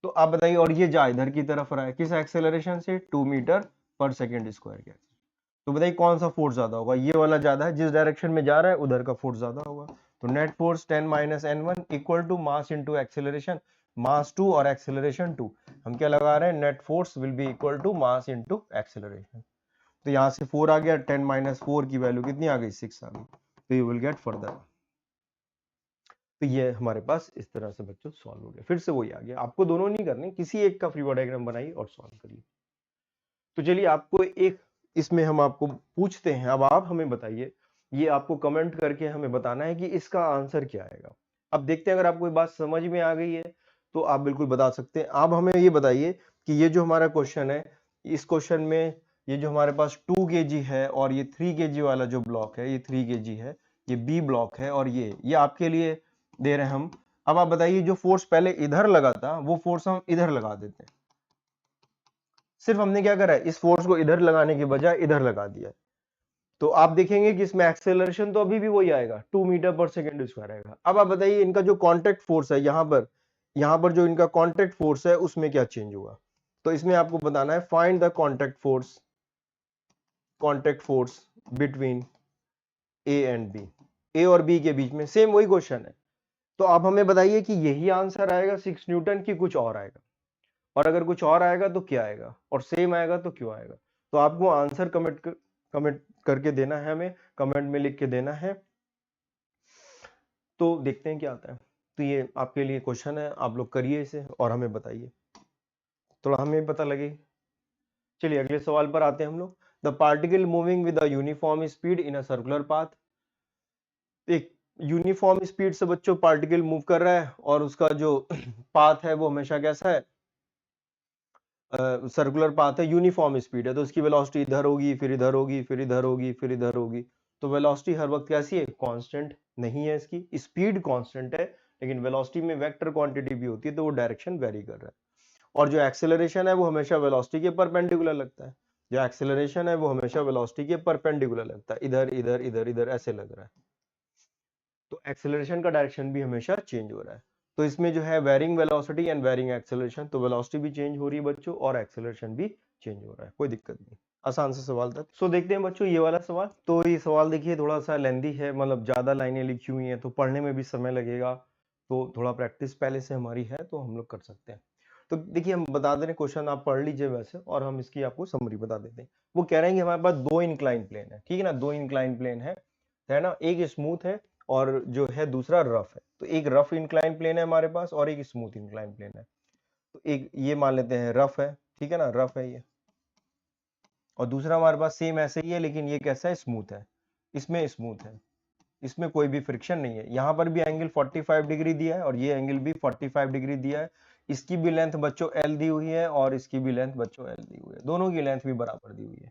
तो आप बताइए, और ये जा इधर की तरफ रहा है, किस एक्सेलरेशन से, 2 मीटर पर सेकेंड स्क्वायर के। तो बताइए कौन सा फोर्स ज्यादा होगा, ये वाला ज्यादा है, जिस डायरेक्शन में जा रहा है उधर का फोर्स ज्यादा होगा। तो net force 10 minus n1 equal to mass into acceleration, mass 2 और एक्सेलरेशन 2। हम क्या लगा रहे हैं, net force will be equal to mass into acceleration. तो यहाँ से 4 आ गया, 10 माइनस 4 की वैल्यू कितनी आ गई, 6 आ गई। तो यू विल गेट फर्दर। तो ये हमारे पास इस तरह से बच्चों सॉल्व हो गया। फिर से वही आ गया, आपको दोनों नहीं करने, किसी एक का फ्री बॉडी डायग्राम बनाइए और सॉल्व करिए। तो चलिए आपको एक इसमें हम आपको पूछते हैं, अब आप हमें बताइए ये आपको कमेंट करके हमें बताना है कि इसका आंसर क्या आएगा। अब देखते हैं अगर आपको ये बात समझ में आ गई है तो आप बिल्कुल बता सकते हैं। अब हमें ये बताइए कि ये जो हमारा क्वेश्चन है, इस क्वेश्चन में ये जो हमारे पास 2 kg है और ये 3 kg वाला जो ब्लॉक है, ये 3 kg है, ये बी ब्लॉक है और ये आपके लिए दे रहे हैं हम। अब आप बताइए जो फोर्स पहले इधर लगा था वो फोर्स हम इधर लगा देते हैं। सिर्फ हमने क्या करा है, इस फोर्स को इधर लगाने के बजाय इधर लगा दिया है। तो आप देखेंगे कि इसमें एक्सेलरेशन तो अभी भी वही आएगा, 2 मीटर पर सेकेंड स्क्वायर आएगा। अब आप बताइए इनका जो कांटेक्ट फोर्स है यहाँ पर जो इनका कांटेक्ट फोर्स है उसमें क्या चेंज होगा। तो इसमें आपको बताना है find the contact force between a and b. A और बी के बीच में सेम वही क्वेश्चन है। तो आप हमें बताइए कि यही आंसर आएगा 6 न्यूटन की कुछ और आएगा, और अगर कुछ और आएगा तो क्या आएगा, और सेम आएगा तो क्यों आएगा। तो आपको आंसर कमेंट करके देना है, हमें कमेंट में लिख के देना है। तो देखते हैं क्या आता है। तो ये आपके लिए क्वेश्चन है, आप लोग करिए इसे और हमें बताइए, थोड़ा हमें पता लगे। चलिए अगले सवाल पर आते हैं हम लोग। The particle moving with a uniform speed in a circular path. एक यूनिफॉर्म स्पीड से बच्चों पार्टिकल मूव कर रहा है और उसका जो पाथ है वो हमेशा कैसा है, सर्कुलर पाथ है, यूनिफॉर्म स्पीड है। तो उसकी वेलोसिटी इधर होगी, फिर इधर होगी, फिर इधर होगी, फिर इधर होगी। तो वेलोसिटी हर वक्त कैसी है, कांस्टेंट नहीं है। इसकी स्पीड कांस्टेंट है, लेकिन वेलोसिटी में वेक्टर क्वांटिटी भी होती है, तो वो डायरेक्शन वेरी कर रहा है। और जो एक्सेलरेशन है वो हमेशा वेलोसिटी के परपेंडिकुलर लगता है। जो एक्सेलरेशन है वो हमेशा वेलोसिटी के परपेंडिकुलर लगता है, इधर इधर इधर इधर ऐसे लग रहा है। तो एक्सेलरेशन का डायरेक्शन भी हमेशा चेंज हो रहा है। तो इसमें जो है varying velocity and varying acceleration, तो वेलोसिटी भी चेंज हो रही है बच्चों और एक्सेलरेशन भी चेंज हो रहा है, कोई दिक्कत नहीं। आसान से सवाल था। सो देखते हैं बच्चों ये वाला सवाल। तो ये सवाल देखिए थोड़ा सा लेंदी है, मतलब ज्यादा लाइनें लिखी हुई हैं, तो पढ़ने में भी समय लगेगा। तो थोड़ा प्रैक्टिस पहले से हमारी है तो हम लोग कर सकते हैं। तो देखिए हम बता दे रहे क्वेश्चन, आप पढ़ लीजिए वैसे, और हम इसकी आपको समरी बता देते हैं। वो कह रहे हैं कि हमारे पास 2 इंक्लाइन प्लेन है, ठीक है ना, 2 इंक्लाइन प्लेन है ना, एक स्मूथ है और जो है दूसरा रफ है। तो एक रफ इंक्लाइन प्लेन है हमारे पास और एक स्मूथ इंक्लाइन प्लेन है। तो एक ये मान लेते हैं रफ है, ठीक है ना, रफ है ये, और दूसरा हमारे पास सेम ऐसे ही है, लेकिन ये कैसा है, स्मूथ है। इसमें स्मूथ है, इसमें कोई भी फ्रिक्शन नहीं है। यहाँ पर भी एंगल 45 डिग्री दिया है और ये एंगल भी 45 डिग्री दिया है। इसकी भी लेंथ बच्चों एल दी हुई है और इसकी भी लेंथ बच्चों एल दी हुई है, दोनों की लेंथ भी बराबर दी हुई है,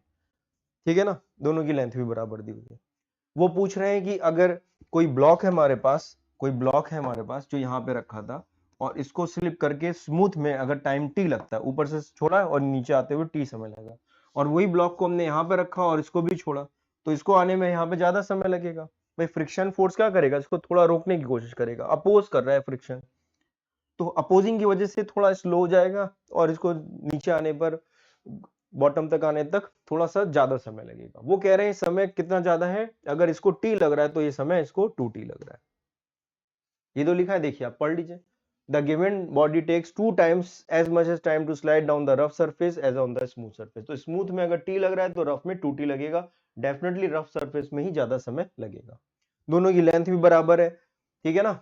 ठीक है ना, दोनों की लेंथ भी बराबर दी हुई है। वो पूछ रहे हैं कि अगर कोई ब्लॉक है हमारे पास, कोई ब्लॉक है हमारे पास जो यहाँ पे रखा था, और इसको स्लिप करके स्मूथ में अगर टाइम टी लगता है, ऊपर से छोड़ा और नीचे आते हुए टी समय लगा, और वही ब्लॉक को हमने यहाँ पे रखा और इसको भी छोड़ा, तो इसको आने में यहाँ पे ज्यादा समय लगेगा। भाई फ्रिक्शन फोर्स क्या करेगा, इसको थोड़ा रोकने की कोशिश करेगा, अपोज कर रहा है फ्रिक्शन, तो अपोजिंग की वजह से थोड़ा स्लो हो जाएगा और इसको नीचे आने पर, बॉटम तक आने तक थोड़ा सा ज्यादा समय लगेगा। वो कह रहे हैं समय कितना ज्यादा है, अगर इसको टी लग रहा है तो ये समय इसको 2t लग रहा है। ये तो लिखा है, देखिए आप पढ़ लीजिए। The given body takes 2 times as much as time to slide down the rough surface as on the smooth surface। तो स्मूथ में अगर t लग रहा है तो रफ में 2t लगेगा, डेफिनेटली रफ सरफेस में ही ज्यादा समय लगेगा। दोनों की लेंथ भी बराबर है, ठीक है ना,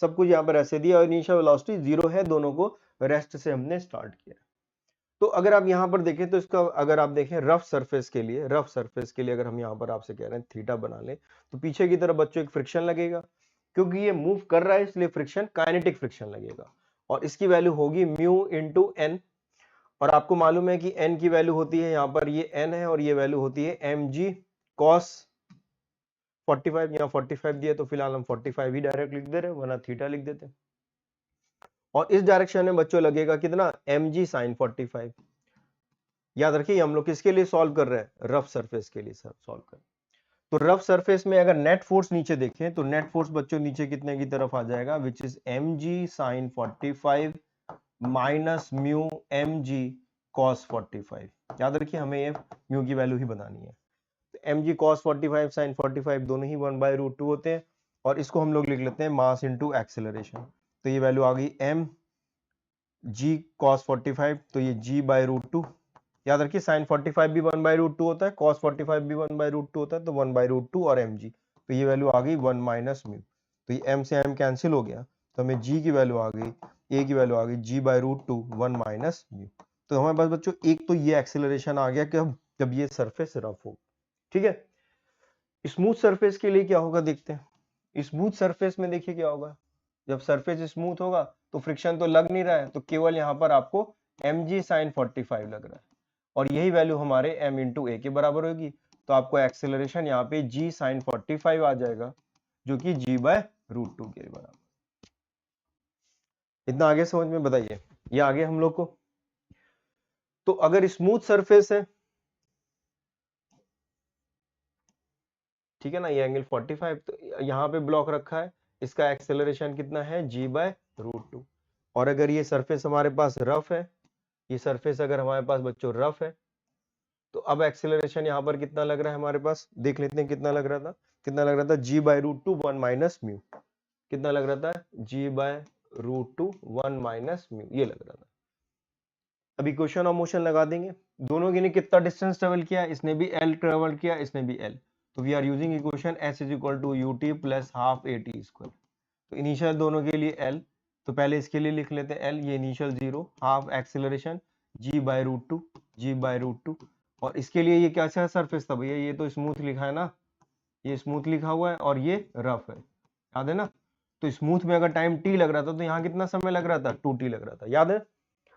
सब कुछ यहाँ पर ऐसे दिया और इनिशियल वेलोसिटी 0 है, दोनों को रेस्ट से हमने स्टार्ट किया। तो अगर आप यहाँ पर देखें तो इसका अगर आप देखें रफ सरफेस के लिए, अगर हम यहाँ पर आपसे कह रहे हैं थीटा बना लें, तो पीछे की तरफ बच्चों एक फ्रिक्शन लगेगा, क्योंकि ये मूव कर रहा है इसलिए फ्रिक्शन, काइनेटिक फ्रिक्शन लगेगा, और इसकी वैल्यू होगी म्यू इंटू एन। और आपको मालूम है कि एन की वैल्यू होती है, यहाँ पर ये एन है और ये वैल्यू होती है एम जी कॉस 45। यहाँ 45 दिया तो फिलहाल हम 45 ही डायरेक्ट लिख दे रहे हैं, वरना थीटा लिख देते हैं। और इस डायरेक्शन में बच्चों लगेगा कितना, एम जी साइन 45। याद रखिए हम लोग किसके लिए सॉल्व कर रहे हैं, रफ सरफेस के लिए सॉल्व कर। तो रफ सरफेस में अगर नेट फोर्स नीचे देखें तो नेट फोर्स बच्चों नीचे कितने की तरफ आ जाएगा, which is m g sine 45 minus mu m g cos 45। याद रखिए हमें ये म्यू की वैल्यू ही बनानी है। तो एम जी कॉस 45 साइन 45 दोनों ही 1/√2 होते हैं, और इसको हम लोग लिख लेते हैं मास इंटू एक्सेलरेशन। तो ये वैल्यू आ गई एम जी कॉस 45, तो ये g/√2। याद रखिए साइन 45 भी 1/√2 होता है, cos 45 भी 1/√2 होता है, तो 1/√2 और mg, तो ये वैल्यू आ गई 1 माइनस म्यू। तो ये m से m कैंसिल हो गया, तो हमें g की वैल्यू आ गई, a की वैल्यू आ गई g/√2 1 माइनस म्यू। तो हमारे पास बच्चों एक तो ये एक्सेलरेशन आ गया कि जब ये सरफेस रफ हो, ठीक है। स्मूथ सरफेस के लिए क्या होगा देखते हैं। स्मूथ सरफेस में देखिए क्या होगा, जब सरफेस स्मूथ होगा तो फ्रिक्शन तो लग नहीं रहा है, तो केवल यहाँ पर आपको mg sin 45 लग रहा है, और यही वैल्यू हमारे m इंटू ए के बराबर होगी। तो आपको एक्सेलरेशन यहाँ पे g sin 45 आ जाएगा, जो कि g बाय रूट 2 के बराबर। इतना आगे समझ में बताइए, ये आगे हम लोग को। तो अगर स्मूथ सरफेस है, ठीक है ना, ये एंगल 45, तो यहाँ पे ब्लॉक रखा है, इसका एक्सेलरेशन कितना है g बाय रूट 2। और अगर ये सरफेस हमारे पास रफ है, ये सरफेस अगर हमारे पास बच्चों रफ है, तो अब एक्सेलरेशन यहाँ पर कितना लग रहा है हमारे पास, देख लेते हैं कितना लग रहा था। कितना लग रहा था, g by root 2 1 minus mu. कितना लग रहा था, g by root 2 1 minus mu, ये लग रहा था। अब इक्वेशन ऑफ मोशन लगा देंगे, दोनों के लिए कितना डिस्टेंस ट्रेवल किया, इसने भी l ट्रेवल किया, इसने भी l, तो we are using equation s is equal to ut plus half at square. तो इनिशियल दोनों के लिए l, तो पहले इसके लिए लिख लेते हैं l, ये initial 0, half acceleration g by root 2, g by root 2, और इसके लिए ये क्या सा सरफेस था भैया, ये तो स्मूथ लिखा है ना, ये स्मूथ लिखा हुआ है और ये रफ है, याद है ना। तो स्मूथ में अगर टाइम t लग रहा था, तो यहाँ कितना समय लग रहा था, 2t लग रहा था, याद है।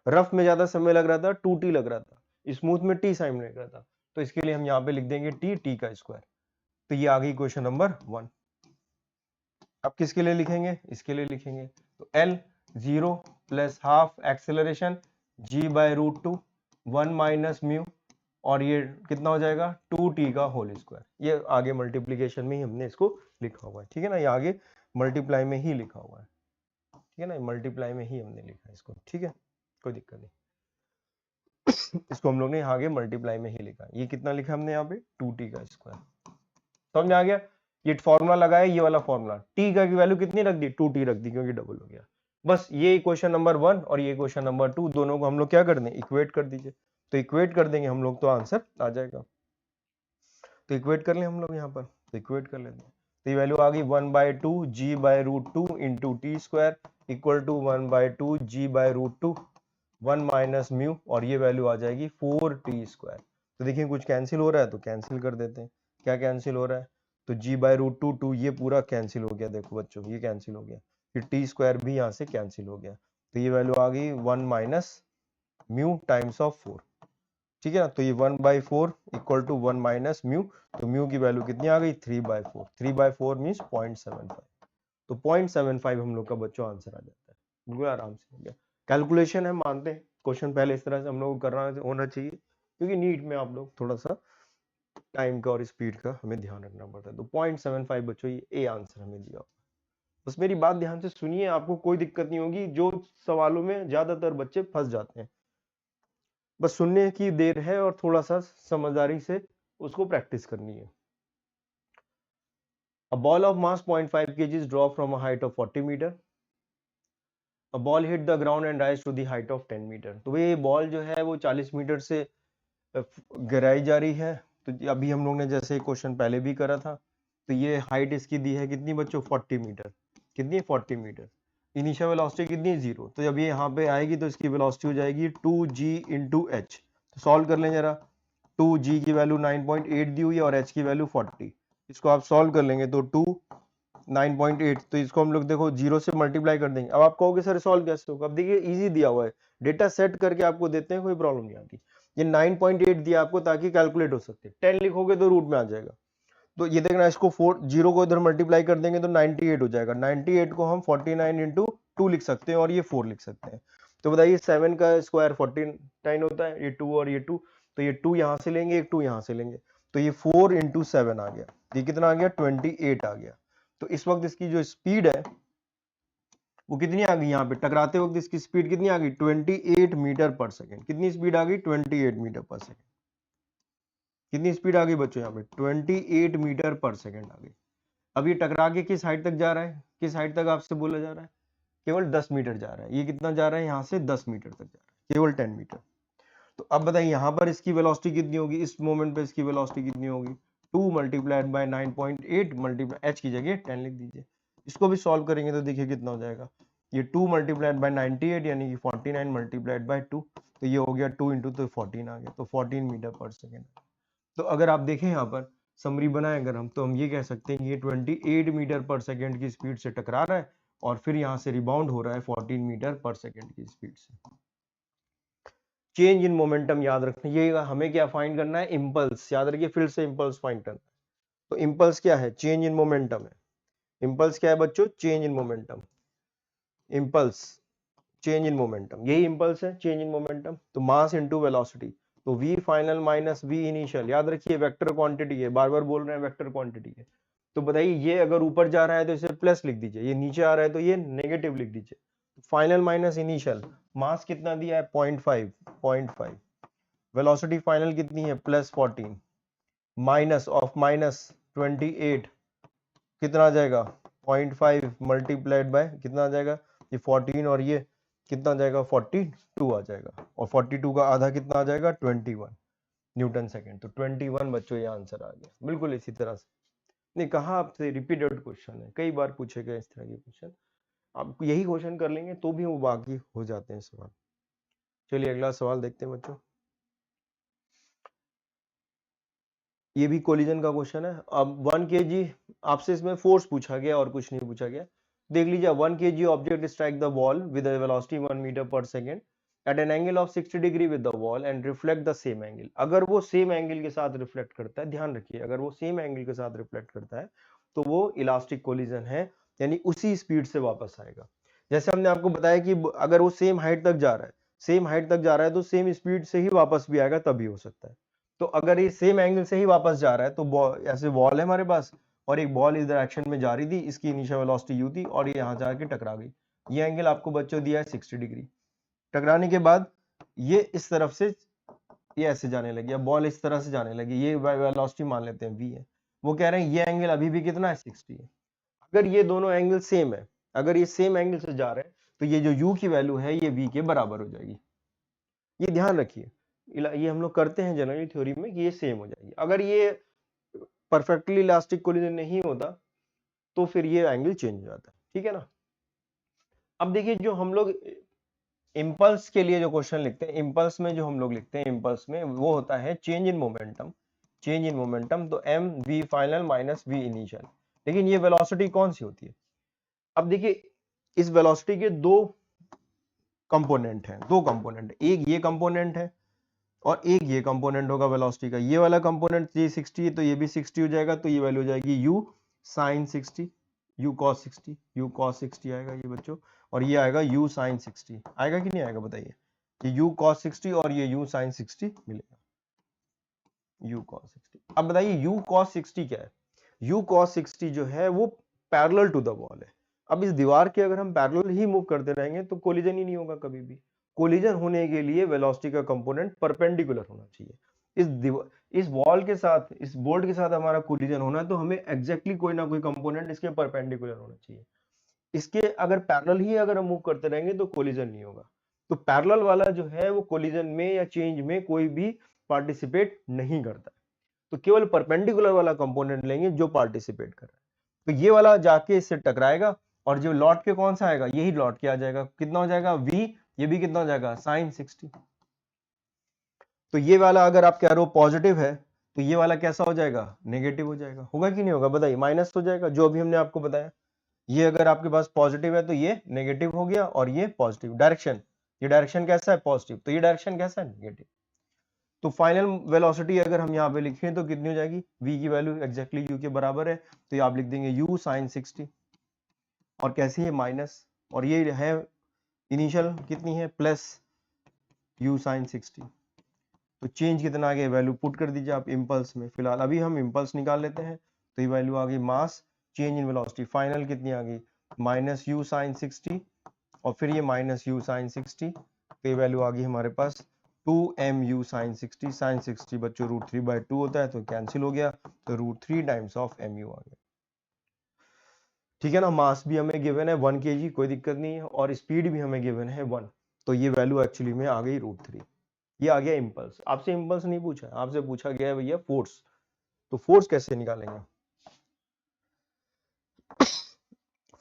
रफ में ज्यादा समय लग रहा था, 2t लग रहा था, स्मूथ में t समय लग रहा था, तो इसके लिए हम यहाँ पे लिख देंगे t का स्क्वायर। तो ये आ गई क्वेश्चन नंबर 1। अब किसके लिए लिखेंगे, इसके लिए लिखेंगे, तो l 0 plus half acceleration g by root 2 1 minus mu, और ये कितना हो जाएगा 2t का होल स्क्वायर। ये आगे मल्टीप्लीकेशन में ही हमने इसको लिखा हुआ है, ठीक है ना, ये आगे मल्टीप्लाई में ही लिखा हुआ है, ठीक है ना, मल्टीप्लाई में ही हमने लिखा है इसको, ठीक है, कोई दिक्कत नहीं। इसको हम लोग ने आगे मल्टीप्लाई में ही लिखा है। ये कितना लिखा हमने यहाँ पे 2t का स्क्वायर, समझ में आ गया। ये फॉर्मूला लगाया, ये वाला फॉर्मूला, t का की वैल्यू कितनी रख दी, 2t रख दी, क्योंकि डबल हो गया। बस ये क्वेश्चन नंबर 1 और ये क्वेश्चन नंबर 2, दोनों को हम लोग क्या कर दें, इक्वेट कर दीजिए। तो इक्वेट कर देंगे हम लोग, तो आंसर आ जाएगा। तो इक्वेट कर लें हम लोग यहाँ पर, तो इक्वेट कर लेते हैं। तो ये वैल्यू आ गई 1 by 2 g by root 2 into T square equal to 1 by 2 g by root 2 1 minus mu, और ये वैल्यू आ जाएगी 4t स्क्वायर। तो देखिए कुछ कैंसिल हो रहा है, तो कैंसिल कर देते हैं। क्या कैंसिल हो रहा है, तो g बाय रूट 2 2, ये पूरा कैंसिल हो गया, देखो बच्चों ये कैंसिल हो गया, फिर टी स्क्वायर भी यहाँ से कैंसिल हो गया, तो ये वैल्यू आ गई 1 माइनस म्यू टाइम्स ऑफ 4, ठीक है ना। तो ये 1 by 4 equal to 1 minus mu, तो म्यू की वैल्यू कितनी आ गई 3 बाई 4, 3 बाई 4 मीन्स 0.75, तो 0.75 हम लोग का बच्चों आंसर आ जाता है, बिल्कुल आराम से हो गया। कैलकुलेशन है, मानते हैं क्वेश्चन पहले इस तरह से हम लोग को करना होना चाहिए, क्योंकि नीट में आप लोग थोड़ा सा टाइम का और स्पीड का हमें ध्यान रखना पड़ता है। तो 0.75 बच्चों ये ए आंसर हमें दिया। बस मेरी बात ध्यान से सुनिए, आपको कोई दिक्कत नहीं होगी, जो सवालों में ज्यादातर बच्चे फंस जाते हैं, बस सुनने की देर है और थोड़ा सा समझदारी से उसको प्रैक्टिस करनी है। A ball of mass 0.5 kg drop from a height of 40 meter. A ball hit the ground and rise to the height of 10 meter. तो ये बॉल जो है वो 40 मीटर से गिराई जा रही है। तो अभी हम लोग ने जैसे क्वेश्चन पहले भी करा था, तो ये हाइट इसकी दी है कितनी बच्चों, 40 मीटर, कितनी 40 मीटर। इनिशियल वेलोसिटी कितनी 0, तो जब ये यहाँ पे आएगी तो इसकी वेलोसिटी हो जाएगी 2g इंटू एच। तो सॉल्व कर लें जरा, 2g की वैल्यू 9.8 दी हुई है और h की वैल्यू 40, इसको आप सॉल्व कर लेंगे तो 2 9.8, तो इसको हम लोग देखो 0 से मल्टीप्लाई कर देंगे। अब आप कहोगे सर सॉल्व कैसे होगा, अब देखिए इजी दिया हुआ है, डेटा सेट करके आपको देते हैं, कोई प्रॉब्लम नहीं आती। ये 9.8 दिया आपको ताकि कैलकुलेट हो सकते, 10 लिखोगे तो रूट में आ जाएगा। तो ये देखना, इसको 0 को इधर मल्टीप्लाई कर देंगे तो 98 हो जाएगा, 98 को हम 49 इंटू 2 लिख सकते हैं और ये 4 लिख सकते हैं। तो बताइए 7 का स्क्वायर 49 होता है, ये 2 और ये 2, तो ये 2 यहां से लेंगे, एक 2 यहां से लेंगे, तो ये 4 इंटू 7 आ गया, ये कितना आ गया 28 आ गया। तो इस वक्त इसकी जो स्पीड है वो कितनी आ गई, यहाँ पे टकराते वक्त इसकी स्पीड कितनी आ गई 28 मीटर पर सेकेंड। कितनी स्पीड आ गई 28 मीटर पर सेकेंड। कितनी स्पीड आ गई बच्चों यहाँ पे 28 मीटर पर सेकेंड आ गई। अब ये टकरा के किस हाइट तक जा रहा है, किस हाइट तक आपसे बोला जा रहा है, केवल 10 मीटर जा रहा है। ये कितना जा रहा है, यहाँ से 10 मीटर तक जा रहा है, केवल 10 मीटर। तो अब बताइए यहाँ पर इसकी वेलोसिटी कितनी होगी, इस मोमेंट पे इसकी वेलोसिटी कितनी होगी, 2 मल्टीप्लाइड बाय 9.8 मल्टीप्लाई h की जगह 10 लिख दीजिए। इसको भी सॉल्व करेंगे तो देखिए कितना हो जाएगा, ये 2 मल्टीप्लाइड बाय 98 यानी कि 49 मल्टीप्लाइड बाय 2, तो ये हो गया 2 इंटू, तो 14 आ गया, तो 14 मीटर पर सेकेंड। तो अगर आप देखें यहाँ पर समरी बनाए अगर हम, तो हम ये कह सकते हैं कि ये 28 मीटर पर सेकेंड की स्पीड से टकरा रहा है और फिर यहाँ से रिबाउंड हो रहा है 14 मीटर पर सेकेंड की स्पीड से। चेंज इन मोमेंटम याद रखना, ये हमें क्या फाइंड करना है, इंपल्स। याद रखिए फिर से इंपल्स फाइंड करना है। तो इंपल्स क्या है, चेंज इन मोमेंटम है। इंपल्स क्या है बच्चों, change in momentum. Impulse change in momentum, यही इंपल्स है, चेंज इन मोमेंटम। तो मास इनटू वेलोसिटी, तो v final minus v initial. याद रखिए वेक्टर क्वांटिटी है, बार बार बोल रहे हैं वेक्टर क्वांटिटी है। तो बताइए ये अगर ऊपर जा रहा है तो इसे प्लस लिख दीजिए, ये नीचे आ रहा है तो ये नेगेटिव लिख दीजिए। फाइनल माइनस इनिशियल, मास कितना दिया है 0.5, वेलोसिटी फाइनल कितनी है +14, माइनस ऑफ माइनस 28 कितना आ जाएगा 0.5 मल्टीप्लाइड बाय कितना आ जाएगा, ये 14 और ये कितना आ जाएगा 42 आ जाएगा, और 42 का आधा कितना आ जाएगा 21 न्यूटन सेकेंड। तो 21 बच्चों ये आंसर आ गया, बिल्कुल इसी तरह से। नहीं कहा आपसे रिपीटेड क्वेश्चन है, कई बार पूछे गए इस तरह के क्वेश्चन, आप यही क्वेश्चन कर लेंगे तो भी वो बाकी हो जाते हैं सवाल। चलिए अगला सवाल देखते हैं बच्चों। ये भी कोलिजन का क्वेश्चन है। अब 1 kg आपसे इसमें फोर्स पूछा गया और कुछ नहीं पूछा गया। देख लीजिए 1 kg object strike the wall with a velocity 1 meter per second at an angle of 60 degree with the wall and reflect the same angle. अगर वो सेम एंगल के साथ रिफ्लेक्ट करता है, ध्यान रखिए अगर वो सेम एंगल के साथ रिफ्लेक्ट करता है तो वो इलास्टिक कोलिजन है, यानी उसी स्पीड से वापस आएगा। जैसे हमने आपको बताया कि अगर वो सेम हाइट तक जा रहा है, सेम हाइट तक जा रहा है तो सेम स्पीड से ही वापस भी आएगा, तभी हो सकता है। तो अगर ये सेम एंगल से ही वापस जा रहा है तो ऐसे वॉल है हमारे पास और एक बॉल इस डायरेक्शन में जा रही थी, इसकी इनिशियल वेलोसिटी u थी और ये यहाँ जाके टकरा गई। ये एंगल आपको बच्चों दिया है 60 डिग्री। टकराने के बाद ये इस तरफ से ये ऐसे जाने लगी, अब बॉल इस तरह से जाने लगी, ये वेलोसिटी मान लेते हैं v है। वो कह रहे हैं ये एंगल अभी भी कितना है 60 है। अगर ये दोनों एंगल सेम है, अगर ये सेम एंगल से जा रहे हैं तो ये जो u की वैल्यू है ये v के बराबर हो जाएगी। ये ध्यान रखिए, ये हम लोग करते हैं जनरली थ्योरी में कि ये सेम हो जाएगी। अगर ये परफेक्टली इलास्टिक कोलिजन नहीं होता तो फिर ये एंगल चेंज हो जाता है, ठीक है ना। अब देखिए जो हम लोग इंपल्स के लिए जो क्वेश्चन लिखते हैं, इंपल्स में जो हम लोग लिखते हैं इंपल्स में वो होता है change in momentum. Change in momentum तो m v final minus v initial. लेकिन ये वेलोसिटी कौन सी होती है, अब देखिए इस वेलोसिटी के दो कंपोनेंट हैं, दो कंपोनेंट, एक ये कंपोनेंट है और एक ये कंपोनेंट होगा वेलोसिटी का। ये वाला कंपोनेंट ये 60 है तो ये भी 60 हो जाएगा, तो ये वैल्यू हो जाएगी u sin 60, u cos 60, u cos 60 आएगा ये बच्चों, और ये आएगा u sin 60। आएगा कि नहीं आएगा बताइए, ये u cos 60 और ये u sin 60 मिलेगा, u cos 60। अब बताइए u cos 60 क्या है, u cos 60 जो है वो पैरेलल टू द वॉल है। अब इस दीवार के अगर हम पैरेलल ही मूव करते रहेंगे तो कोलिजन ही नहीं होगा कभी भी। कोलिजन होने के लिए वेलोसिटी का कंपोनेंट परपेंडिकुलर होना चाहिए। इस वॉल के साथ, इस बोर्ड के साथ हमारा कोलिजन होना है तो हमें एग्जैक्टली कोई ना कोई कंपोनेंट इसके परपेंडिकुलर होना चाहिए। इसके अगर पैरेलल ही अगर हम मूव करते रहेंगे तो कोलिजन नहीं होगा। तो पैरेलल वाला जो है वो कोलिजन में या चेंज में कोई भी पार्टिसिपेट नहीं करता है, तो केवल परपेंडिकुलर वाला कंपोनेंट लेंगे जो पार्टिसिपेट कर रहा है। तो ये वाला जाके इससे टकराएगा और जो लौट के कौन सा आएगा, यही लौट के आ जाएगा, कितना हो जाएगा v, ये भी कितना हो जाएगा sin 60। तो ये वाला अगर आप कह रहे हो पॉजिटिव है तो ये वाला कैसा हो जाएगा, नेगेटिव हो जाएगा। होगा कि नहीं होगा बताइए, माइनस हो जाएगा जो अभी हमने आपको बताया। ये अगर आपके पास पॉजिटिव है तो ये नेगेटिव हो गया और ये पॉजिटिव। डायरेक्शन, ये डायरेक्शन कैसा है पॉजिटिव, तो ये डायरेक्शन कैसा है नेगेटिव। तो फाइनल वेलोसिटी अगर हम यहाँ पे लिखें तो कितनी हो जाएगी, v की वैल्यू एक्जैक्टली u के बराबर है, तो ये आप लिख देंगे u sin 60 और कैसी है माइनस, और ये है इनिशियल कितनी है प्लस u sin 60। तो चेंज कितना आ गया, वैल्यू पुट कर दीजिए आप इम्पल्स में। फिलहाल अभी हम इम्पल्स निकाल लेते हैं, तो ये वैल्यू आ गई mass change in velocity final कितनी आ गई माइनस u sin 60 और फिर ये माइनस u sin 60, तो ये वैल्यू आ गई हमारे पास 2mu sin 60। sin 60 बच्चों √3/2 होता है तो कैंसिल हो गया, तो √3 टाइम्स ऑफ mu आ गया, ठीक है ना। मास भी हमें गिवन है 1 kg, कोई दिक्कत नहीं है, और स्पीड भी हमें गिवन है 1, तो ये वैल्यू एक्चुअली में आ गई √3। ये आ गया इंपल्स। आपसे इंपल्स नहीं पूछा, आपसे पूछा गया है भैया फोर्स। तो फोर्स कैसे निकालेंगे,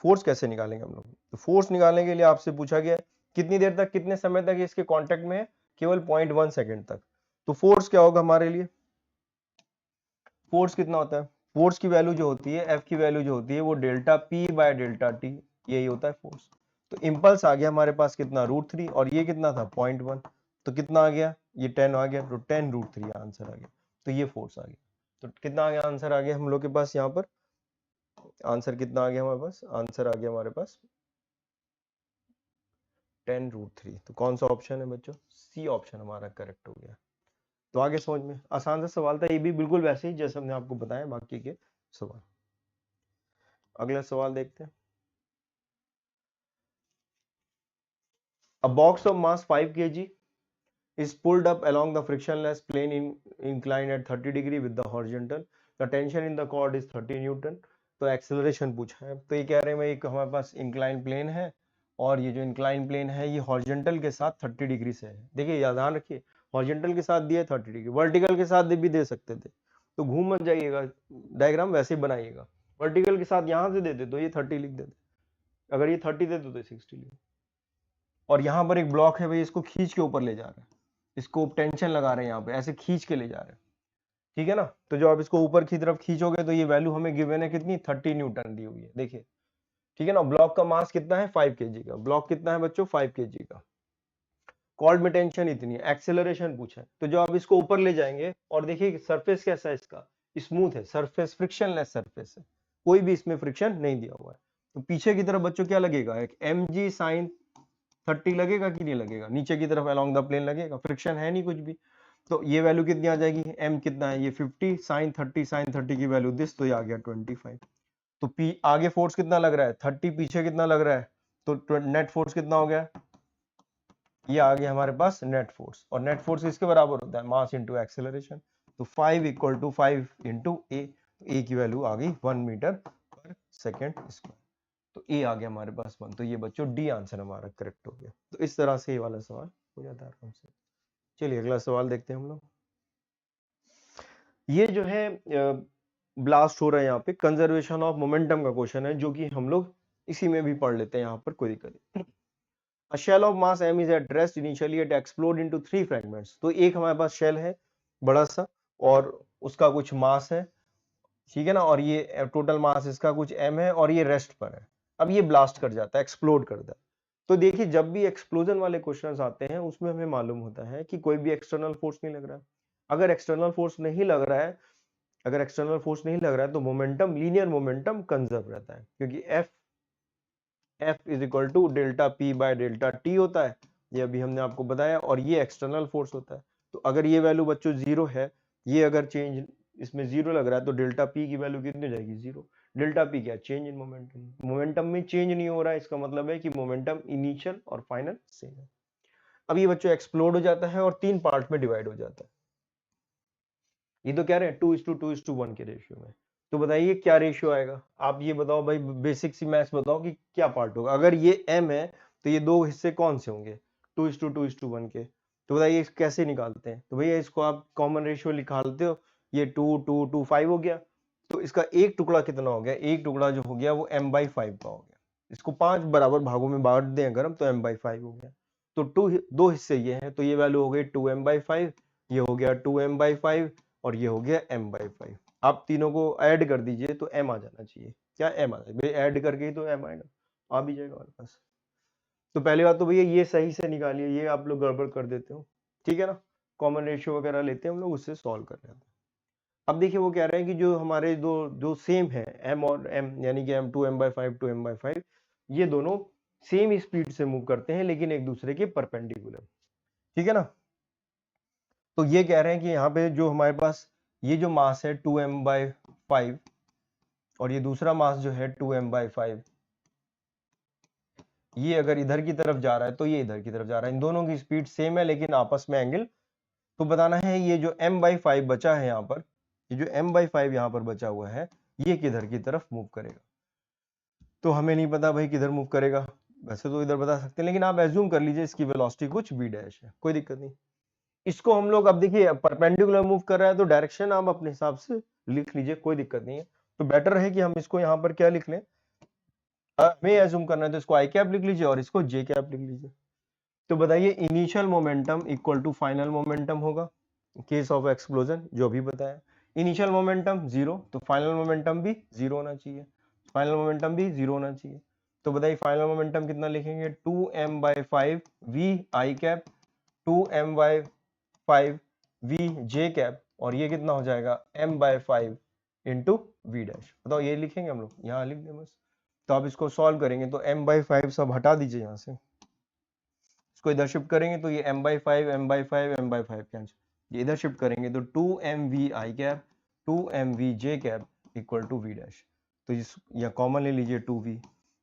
फोर्स कैसे निकालेंगे हम लोग, तो फोर्स निकालने के लिए आपसे पूछा गया कितनी देर तक, कितने समय तक इसके कांटेक्ट में है, केवल 0.1 सेकंड तक। तो फोर्स क्या होगा हमारे लिए, फोर्स कितना होता है, फोर्स की वैल्यू जो होती है, एफ की वैल्यू जो होती है वो delta P by delta T, यही होता है फोर्स। तो इम्पल्स आ गया हमारे पास कितना, √3, और ये कितना था 0.1, तो कितना आ गया, ये 10 आ गया, तो 10√3 आंसर आ गया। तो ये फोर्स आ गया, तो कितना आ गया, आंसर आ गया हम लोग के पास यहाँ पर, आंसर कितना आ गया हमारे पास, आंसर आ गया हमारे पास 10√3। तो कौन सा ऑप्शन है बच्चों, सी ऑप्शन हमारा करेक्ट हो गया। तो आगे समझ में आसान सा सवाल था, ये भी बिल्कुल वैसे ही जैसे हमने आपको बताया बाकी के सवाल। अगला सवाल देखते हैं। A box of mass 5 kg is pulled up along the frictionless plane inclined at 30 degree with the horizontal. The tension in the cord is 30 Newton. तो एक्सेलरेशन पूछा है, तो ये कह रहे हैं भाई हमारे पास इंक्लाइन प्लेन है, और ये जो इंक्लाइन प्लेन है ये हॉरिजॉन्टल के साथ 30 डिग्री से है। देखिए याद ध्यान रखिए, हॉरिजॉन्टल के साथ दिया 30 डिग्री, वर्टिकल के साथ भी दे सकते थे, तो घूम मत जाइएगा, डायग्राम वैसे ही बनाइएगा। वर्टिकल के साथ यहाँ से देते तो ये 30 लिख देते, अगर ये 30 देते तो 60 लिख, और यहाँ पर एक ब्लॉक है भाई, इसको खींच के ऊपर ले जा रहे हैं, इसको टेंशन लगा रहे हैं यहाँ पे, ऐसे खींच के ले जा रहे हैं, ठीक है ना। तो जब आप इसको ऊपर की तरफ खींचोगे तो ये वैल्यू हमें गिवन है कितनी, 30 न्यूटन दी हुई है, देखिए, ठीक है ना। ब्लॉक का मास कितना है, 5 kg का, ब्लॉक कितना है बच्चों, 5 kg का, कॉर्ड में टेंशन इतनी है, एक्सेलरेशन पूछा है। तो जब आप इसको ऊपर ले जाएंगे, और देखिए सरफेस कैसा है इसका, स्मूथ है, सरफेस फ्रिक्शनलेस सरफेस है, कोई भी इसमें फ्रिक्शन नहीं दिया हुआ है। तो पीछे की तरफ बच्चों क्या लगेगा, एक mg sin 30 लगेगा कि नहीं लगेगा, नीचे की तरफ अलोंग द प्लेन लगेगा, फ्रिक्शन है नहीं कुछ भी। तो ये वैल्यू कितनी आ जाएगी, m कितना है, ये 50 sin 30 की वैल्यू दिस, तो ये आ गया 25। तो p आगे फोर्स कितना लग रहा है 30, पीछे कितना लग रहा है, तो नेट फोर्स कितना हो गया, ये आ गया हमारे पास नेट फोर्स, और नेट फोर्स किसके बराबर होता है, मास इंटू एक्सेलरेशन। तो 5 = 5 इंटू ए, ए की वैल्यू आ गई 1 मीटर पर सेकेंड स्क्वायर। तो ए आ गया हमारे पास 1, तो ये बच्चों डी आंसर हमारा करेक्ट हो गया। तो इस तरह से ये वाला सवाल हो जाता है आराम से। चलिए अगला सवाल देखते हैं हम लोग। ये जो है ब्लास्ट हो रहा है यहाँ पे, कंजर्वेशन ऑफ मोमेंटम का क्वेश्चन है, जो कि हम लोग इसी में भी पढ़ लेते हैं, यहाँ पर कोई दिक्कत नहीं। A shell of mass m is at rest initially it explode into 3 fragments। तो एक हमारे पास शेल है बड़ा सा, और उसका कुछ मास है, ठीक है ना, और ये टोटल मास इसका कुछ m है, और ये रेस्ट पर है। अब ये ब्लास्ट कर जाता है, एक्सप्लोड करता है। तो देखिए जब भी एक्सप्लोजन वाले क्वेश्चंस आते हैं उसमें हमें मालूम होता है कि कोई भी एक्सटर्नल फोर्स नहीं लग रहा है। अगर एक्सटर्नल फोर्स नहीं लग रहा है, अगर एक्सटर्नल फोर्स नहीं लग रहा है तो मोमेंटम, लीनियर मोमेंटम कंजर्व रहता है, क्योंकि F is equal to delta P by delta T होता है, ये अभी हमने आपको बताया, और ये एक्सटर्नल फोर्स होता है। तो अगर ये वैल्यू बच्चों 0 है, ये अगर चेंज इसमें 0 लग रहा है, तो डेल्टा पी की वैल्यू कितनी हो जाएगी, 0। डेल्टा पी क्या, चेंज इन मोमेंटम, मोमेंटम में चेंज नहीं हो रहा है, इसका मतलब है कि मोमेंटम इनिशियल और फाइनल सेम है। अब ये बच्चों एक्सप्लोड हो जाता है और 3 पार्ट में डिवाइड हो जाता है। ये तो कह रहे हैं 2:2:1 के रेशियो में। तो बताइए क्या रेशियो आएगा, आप ये बताओ भाई, बेसिक सी मैथ्स बताओ कि क्या पार्ट होगा। अगर ये m है तो ये दो हिस्से कौन से होंगे, 2:2:1 के। तो बताइए कैसे निकालते हैं, तो भैया इसको आप कॉमन रेशियो निकालते हो, ये 2:2:5 हो गया, तो इसका एक टुकड़ा कितना हो गया, एक टुकड़ा जो हो गया वो m/5 का हो गया। इसको 5 बराबर भागों में बांट दें अगर हम, तो m/5 हो गया। तो दो हिस्से ये हैं, तो ये वैल्यू हो गई 2m/5, ये हो गया 2m/5, और ये हो गया m/5। आप तीनों को ऐड कर दीजिए तो m आ जाना चाहिए, क्या m आ जाए, ऐड करके ही तो m आएगा, आ भी जाएगा हमारे पास। तो पहली बात तो भैया ये सही से निकालिए, ये आप लोग गड़बड़ कर देते हो, ठीक है ना। कॉमन रेशियो वगैरह लेते हैं हम लोग, उससे सॉल्व कर लेते हैं। अब देखिए वो कह रहे हैं कि जो हमारे दो जो सेम है m और m, यानी कि m 2m/5 2m/5, ये दोनों सेम स्पीड से मूव करते हैं लेकिन एक दूसरे के परपेंडिकुलर, ठीक है ना। तो ये कह रहे हैं कि यहाँ पे जो हमारे पास ये जो मास है 2m/5, और ये दूसरा मास जो है 2m/5, ये अगर इधर की तरफ जा रहा है तो ये इधर की तरफ जा रहा है, इन दोनों की स्पीड सेम है लेकिन आपस में एंगल। तो बताना है ये जो m/5 बचा है यहाँ पर, ये जो m/5 यहाँ पर बचा हुआ है, ये किधर की तरफ मूव करेगा। तो हमें नहीं पता भाई किधर मूव करेगा, वैसे तो इधर बता सकते हैं, लेकिन आप एज्यूम कर लीजिए इसकी वेलोसिटी कुछ v' है, कोई दिक्कत नहीं। इसको हम लोग अब देखिए परपेंडिकुलर मूव कर रहा है तो डायरेक्शन आप अपने हिसाब से लिख लीजिए, कोई दिक्कत नहीं है। तो बेटर है कि हम इसको यहाँ पर क्या लिख लें, हमें एज्यूम करना है तो इसको आई कैप लिख लीजिए और इसको जे कैप लिख लीजिए। तो बताइए initial momentum equal to final momentum होगा केस ऑफ एक्सप्लोजन, जो भी बताया। इनिशियल मोमेंटम जीरो, तो फाइनल मोमेंटम भी जीरो होना चाहिए, फाइनल मोमेंटम भी जीरो होना चाहिए। तो बताइए फाइनल मोमेंटम कितना लिखेंगे, 2m/5 v i cap 2m/5 v j cap, और ये कितना हो जाएगा m/5 इंटू वी डैश। बताओ ये लिखेंगे हम लोग, यहाँ लिख दें बस। तो आप इसको सॉल्व करेंगे तो m/5 सब हटा दीजिए यहाँ से, इसको इधर शिफ्ट करेंगे तो ये m/5 m/5 m/5 कैंसिल, ये इधर शिफ्ट करेंगे तो 2mv i cap 2mv j cap equal to V dash. तो यहाँ कॉमन ले लीजिए 2v,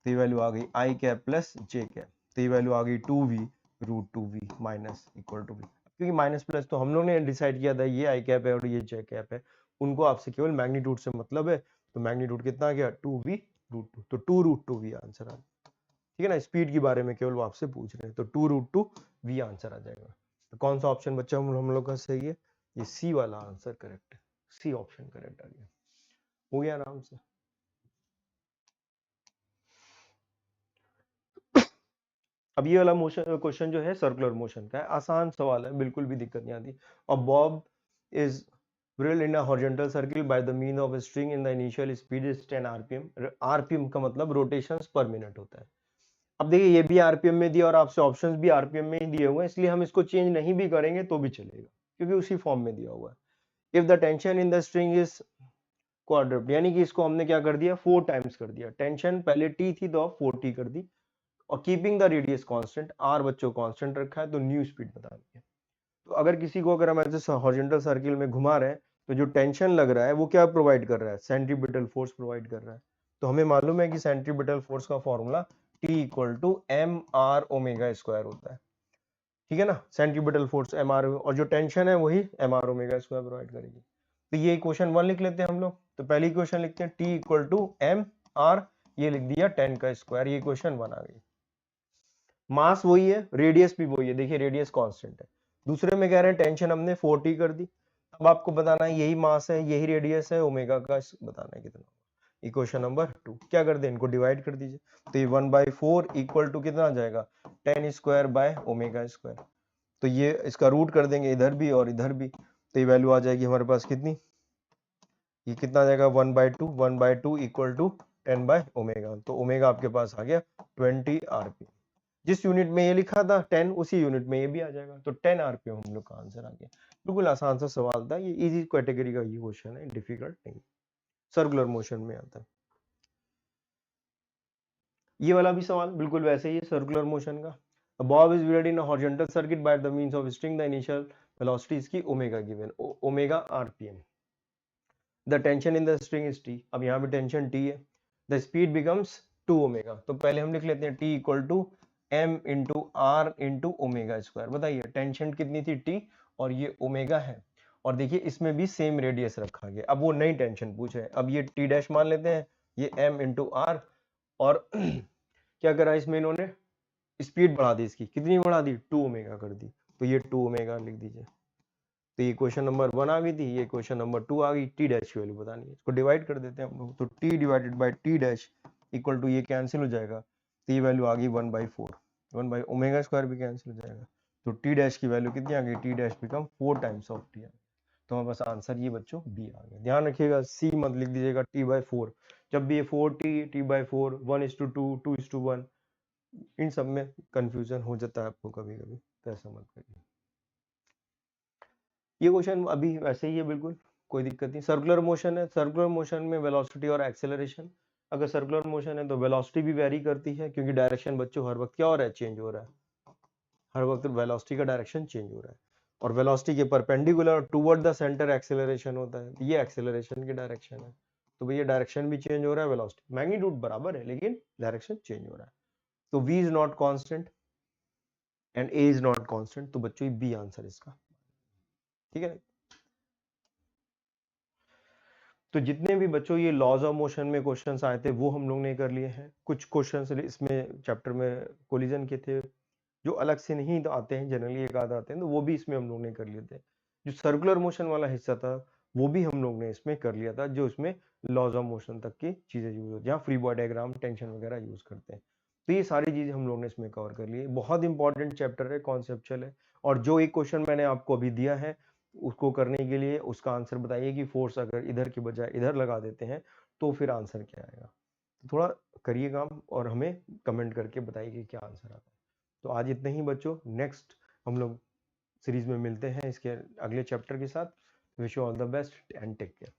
तो ये वैल्यू आ गई i cap plus j cap, तो ये वैल्यू आ गई 2v root 2v minus equal to v। क्योंकि माइनस प्लस तो हम लोग ने डिसाइड किया था ये i कैप है और ये j कैप है, उनको आपसे केवल मैग्नीट्यूड से मतलब है, तो मैग्नीट्यूड कितना आ गया 2v रूट 2, तो 2 रूट 2v आंसर आ गया। ठीक है ना, स्पीड के बारे में केवल वो आपसे पूछ रहे हैं, तो 2 रूट 2 v आंसर आ जाएगा। तो कौन सा ऑप्शन बच्चा हम लोग का सही है, ये सी वाला आंसर करेक्ट है, सी ऑप्शन करेक्ट आ गया। हो गया आराम से। अब ये वाला मोशन क्वेश्चन जो है सर्कुलर मोशन का है, आसान सवाल है, बिल्कुल भी दिक्कत नहीं आती। और Bob is whirled in a horizontal circle by the mean of a string in the initial speed is 10 rpm। rpm का मतलब रोटेशंस पर मिनट होता है। अब देखिए ये भी आरपीएम में दिया और आपसे ऑप्शंस भी आरपीएम में ही दिए हुए हैं, इसलिए हम इसको चेंज नहीं भी करेंगे तो भी चलेगा, क्योंकि उसी फॉर्म में दिया हुआ है। If the tension in the string is quadrupled, यानी कि इसको हमने क्या कर दिया 4 टाइम्स कर दिया, टेंशन पहले टी थी तो अब 4t कर दी, और keeping the radius constant, R बच्चों कांस्टेंट रखा है तो न्यू स्पीड बतानी है। तो अगर किसी को अगर हम ऐसे हॉरिजॉन्टल सर्किल में घुमा रहे हैं तो जो टेंशन लग रहा है वो क्या प्रोवाइड कर रहा है, सेंट्रीपिटल फोर्स प्रोवाइड कर रहा है। तो हमें मालूम है कि सेंट्रीपिटल फोर्स का formula T equal to M R omega square होता है। ठीक है ना, सेंट्रीपिटल फोर्स एम आर, और जो टेंशन है वही M R omega square provide करेगी। तो ये इक्वेशन 1 लिख लेते हैं हम लोग। तो पहली इक्वेशन लिखते हैं T equal to M R, ये लिख दिया 10 का स्क्वायर, ये इक्वेशन 1 आ गई। मास वही है, रेडियस भी वही है, देखिए रेडियस कांस्टेंट है। दूसरे में कह रहे हैं टेंशन हमने 40 कर दी, अब आपको बताना है यही मास है यही रेडियस है, ओमेगा का बताना है कितना। इक्वेशन नंबर 2 क्या कर दे, इनको डिवाइड कर दीजिए, तो ये 1/4 इक्वल टू कितना आ जाएगा 10 स्क्वायर बाय ओमेगा स्क्वायर। तो ये इसका रूट कर देंगे इधर भी और इधर भी, तो ये वैल्यू आ जाएगी हमारे पास कितनी, ये कितना आ जाएगा 1/2 इक्वल टू 10 बाय ओमेगा। तो ओमेगा आपके पास आ गया 20 आरपीएम। जिस यूनिट में ये लिखा था 10 उसी यूनिट में ये भी आ जाएगा, तो 10 आरपीएम हम लोग का आंसर आ गया। बिल्कुल आसान सा सवाल था, ये इजी कैटेगरी का ये क्वेश्चन है, डिफिकल्ट नहीं, सर्कुलर मोशन में आता है। ये वाला भी सवाल बिल्कुल वैसे ही है सर्कुलर मोशन का। A bob is whirled in a horizontal circuit by the means of a string. The initial velocity इसकी omega given, omega RPM. The tension in the string is t, अब यहाँ पे टेंशन t है। The speed becomes 2 omega, तो पहले हम लिख लेते हैं t equal to m into R into omega square. बताइए टेंशन कितनी थी t, और ये ओमेगा है, और देखिए इसमें भी सेम रेडियस रखा गया। अब वो नई टेंशन पूछे, अब ये t डैश मान लेते हैं, ये m इंटू आर, और क्या करा इसमें इन्होंने स्पीड बढ़ा दी, इसकी कितनी बढ़ा दी 2 ओमेगा कर दी, तो ये 2 ओमेगा लिख दीजिए। तो ये क्वेश्चन नंबर 1 आ गई थी, ये क्वेश्चन नंबर 2 आ गई, टी डैश की वैल्यू बतानी है, इसको डिवाइड कर देते हैं हम लोग, तो T divided by T dash equal to ये कैंसिल हो जाएगा, तो ये वैल्यू आ गई 1/4, 1 बाई ओमेगा स्क्वायर भी कैंसिल हो जाएगा, तो टी डैश की वैल्यू कितनी आ गई, T dash become 4 times of T. तो हमारे पास आंसर ये बच्चों बी आ गया। ध्यान रखिएगा सी मत लिख दीजिएगा t/4, जब भी ये 4t t/4 1:2 2:1, इन सब में कंफ्यूजन हो जाता है आपको कभी कभी, तो ऐसा मत करिए। ये क्वेश्चन अभी वैसे ही है, बिल्कुल कोई दिक्कत नहीं। सर्कुलर मोशन है, सर्कुलर मोशन में वेलोसिटी और एक्सेलरेशन, अगर सर्कुलर मोशन है तो वेलोसिटी भी वेरी करती है, क्योंकि डायरेक्शन बच्चों हर वक्त क्या हो रहा है, चेंज हो रहा है, हर वक्त वेलोसिटी का डायरेक्शन चेंज हो रहा है, और वेलोसिटी के perpendicular toward the centre acceleration होता है, ये एक्सेलरेशन की डायरेक्शन है। तो भैया डायरेक्शन भी चेंज हो रहा है, वेलोसिटी मैग्नीट्यूड बराबर है लेकिन डायरेक्शन चेंज हो रहा है। तो v is not constant and a is not constant, तो बच्चों बी आंसर इसका, ठीक है। तो जितने भी बच्चों ये लॉज ऑफ मोशन में क्वेश्चंस आए थे वो हम लोग ने कर लिए हैं। कुछ क्वेश्चंस इसमें चैप्टर में कोलिजन के थे जो अलग से नहीं तो आते हैं, जनरली एक आध आते हैं, तो वो भी इसमें हम लोग ने कर लिए थे। जो सर्कुलर मोशन वाला हिस्सा था वो भी हम लोग ने इसमें कर लिया था, जो इसमें लॉज ऑफ मोशन तक की चीजें यूज होती है, जहाँ फ्री बॉडी डायग्राम टेंशन वगैरह यूज करते हैं। तो ये सारी चीजें हम लोग ने इसमें कवर कर ली है। बहुत इंपॉर्टेंट चैप्टर है, कॉन्सेप्चुअल है, और जो एक क्वेश्चन मैंने आपको अभी दिया है उसको करने के लिए उसका आंसर बताइए कि फोर्स अगर इधर की बजाय इधर लगा देते हैं तो फिर आंसर क्या आएगा। तो थोड़ा करिए काम और हमें कमेंट करके बताइए कि क्या आंसर आता है। तो आज इतना ही बच्चों, नेक्स्ट हम लोग सीरीज में मिलते हैं इसके अगले चैप्टर के साथ। Wish you all the best and take care.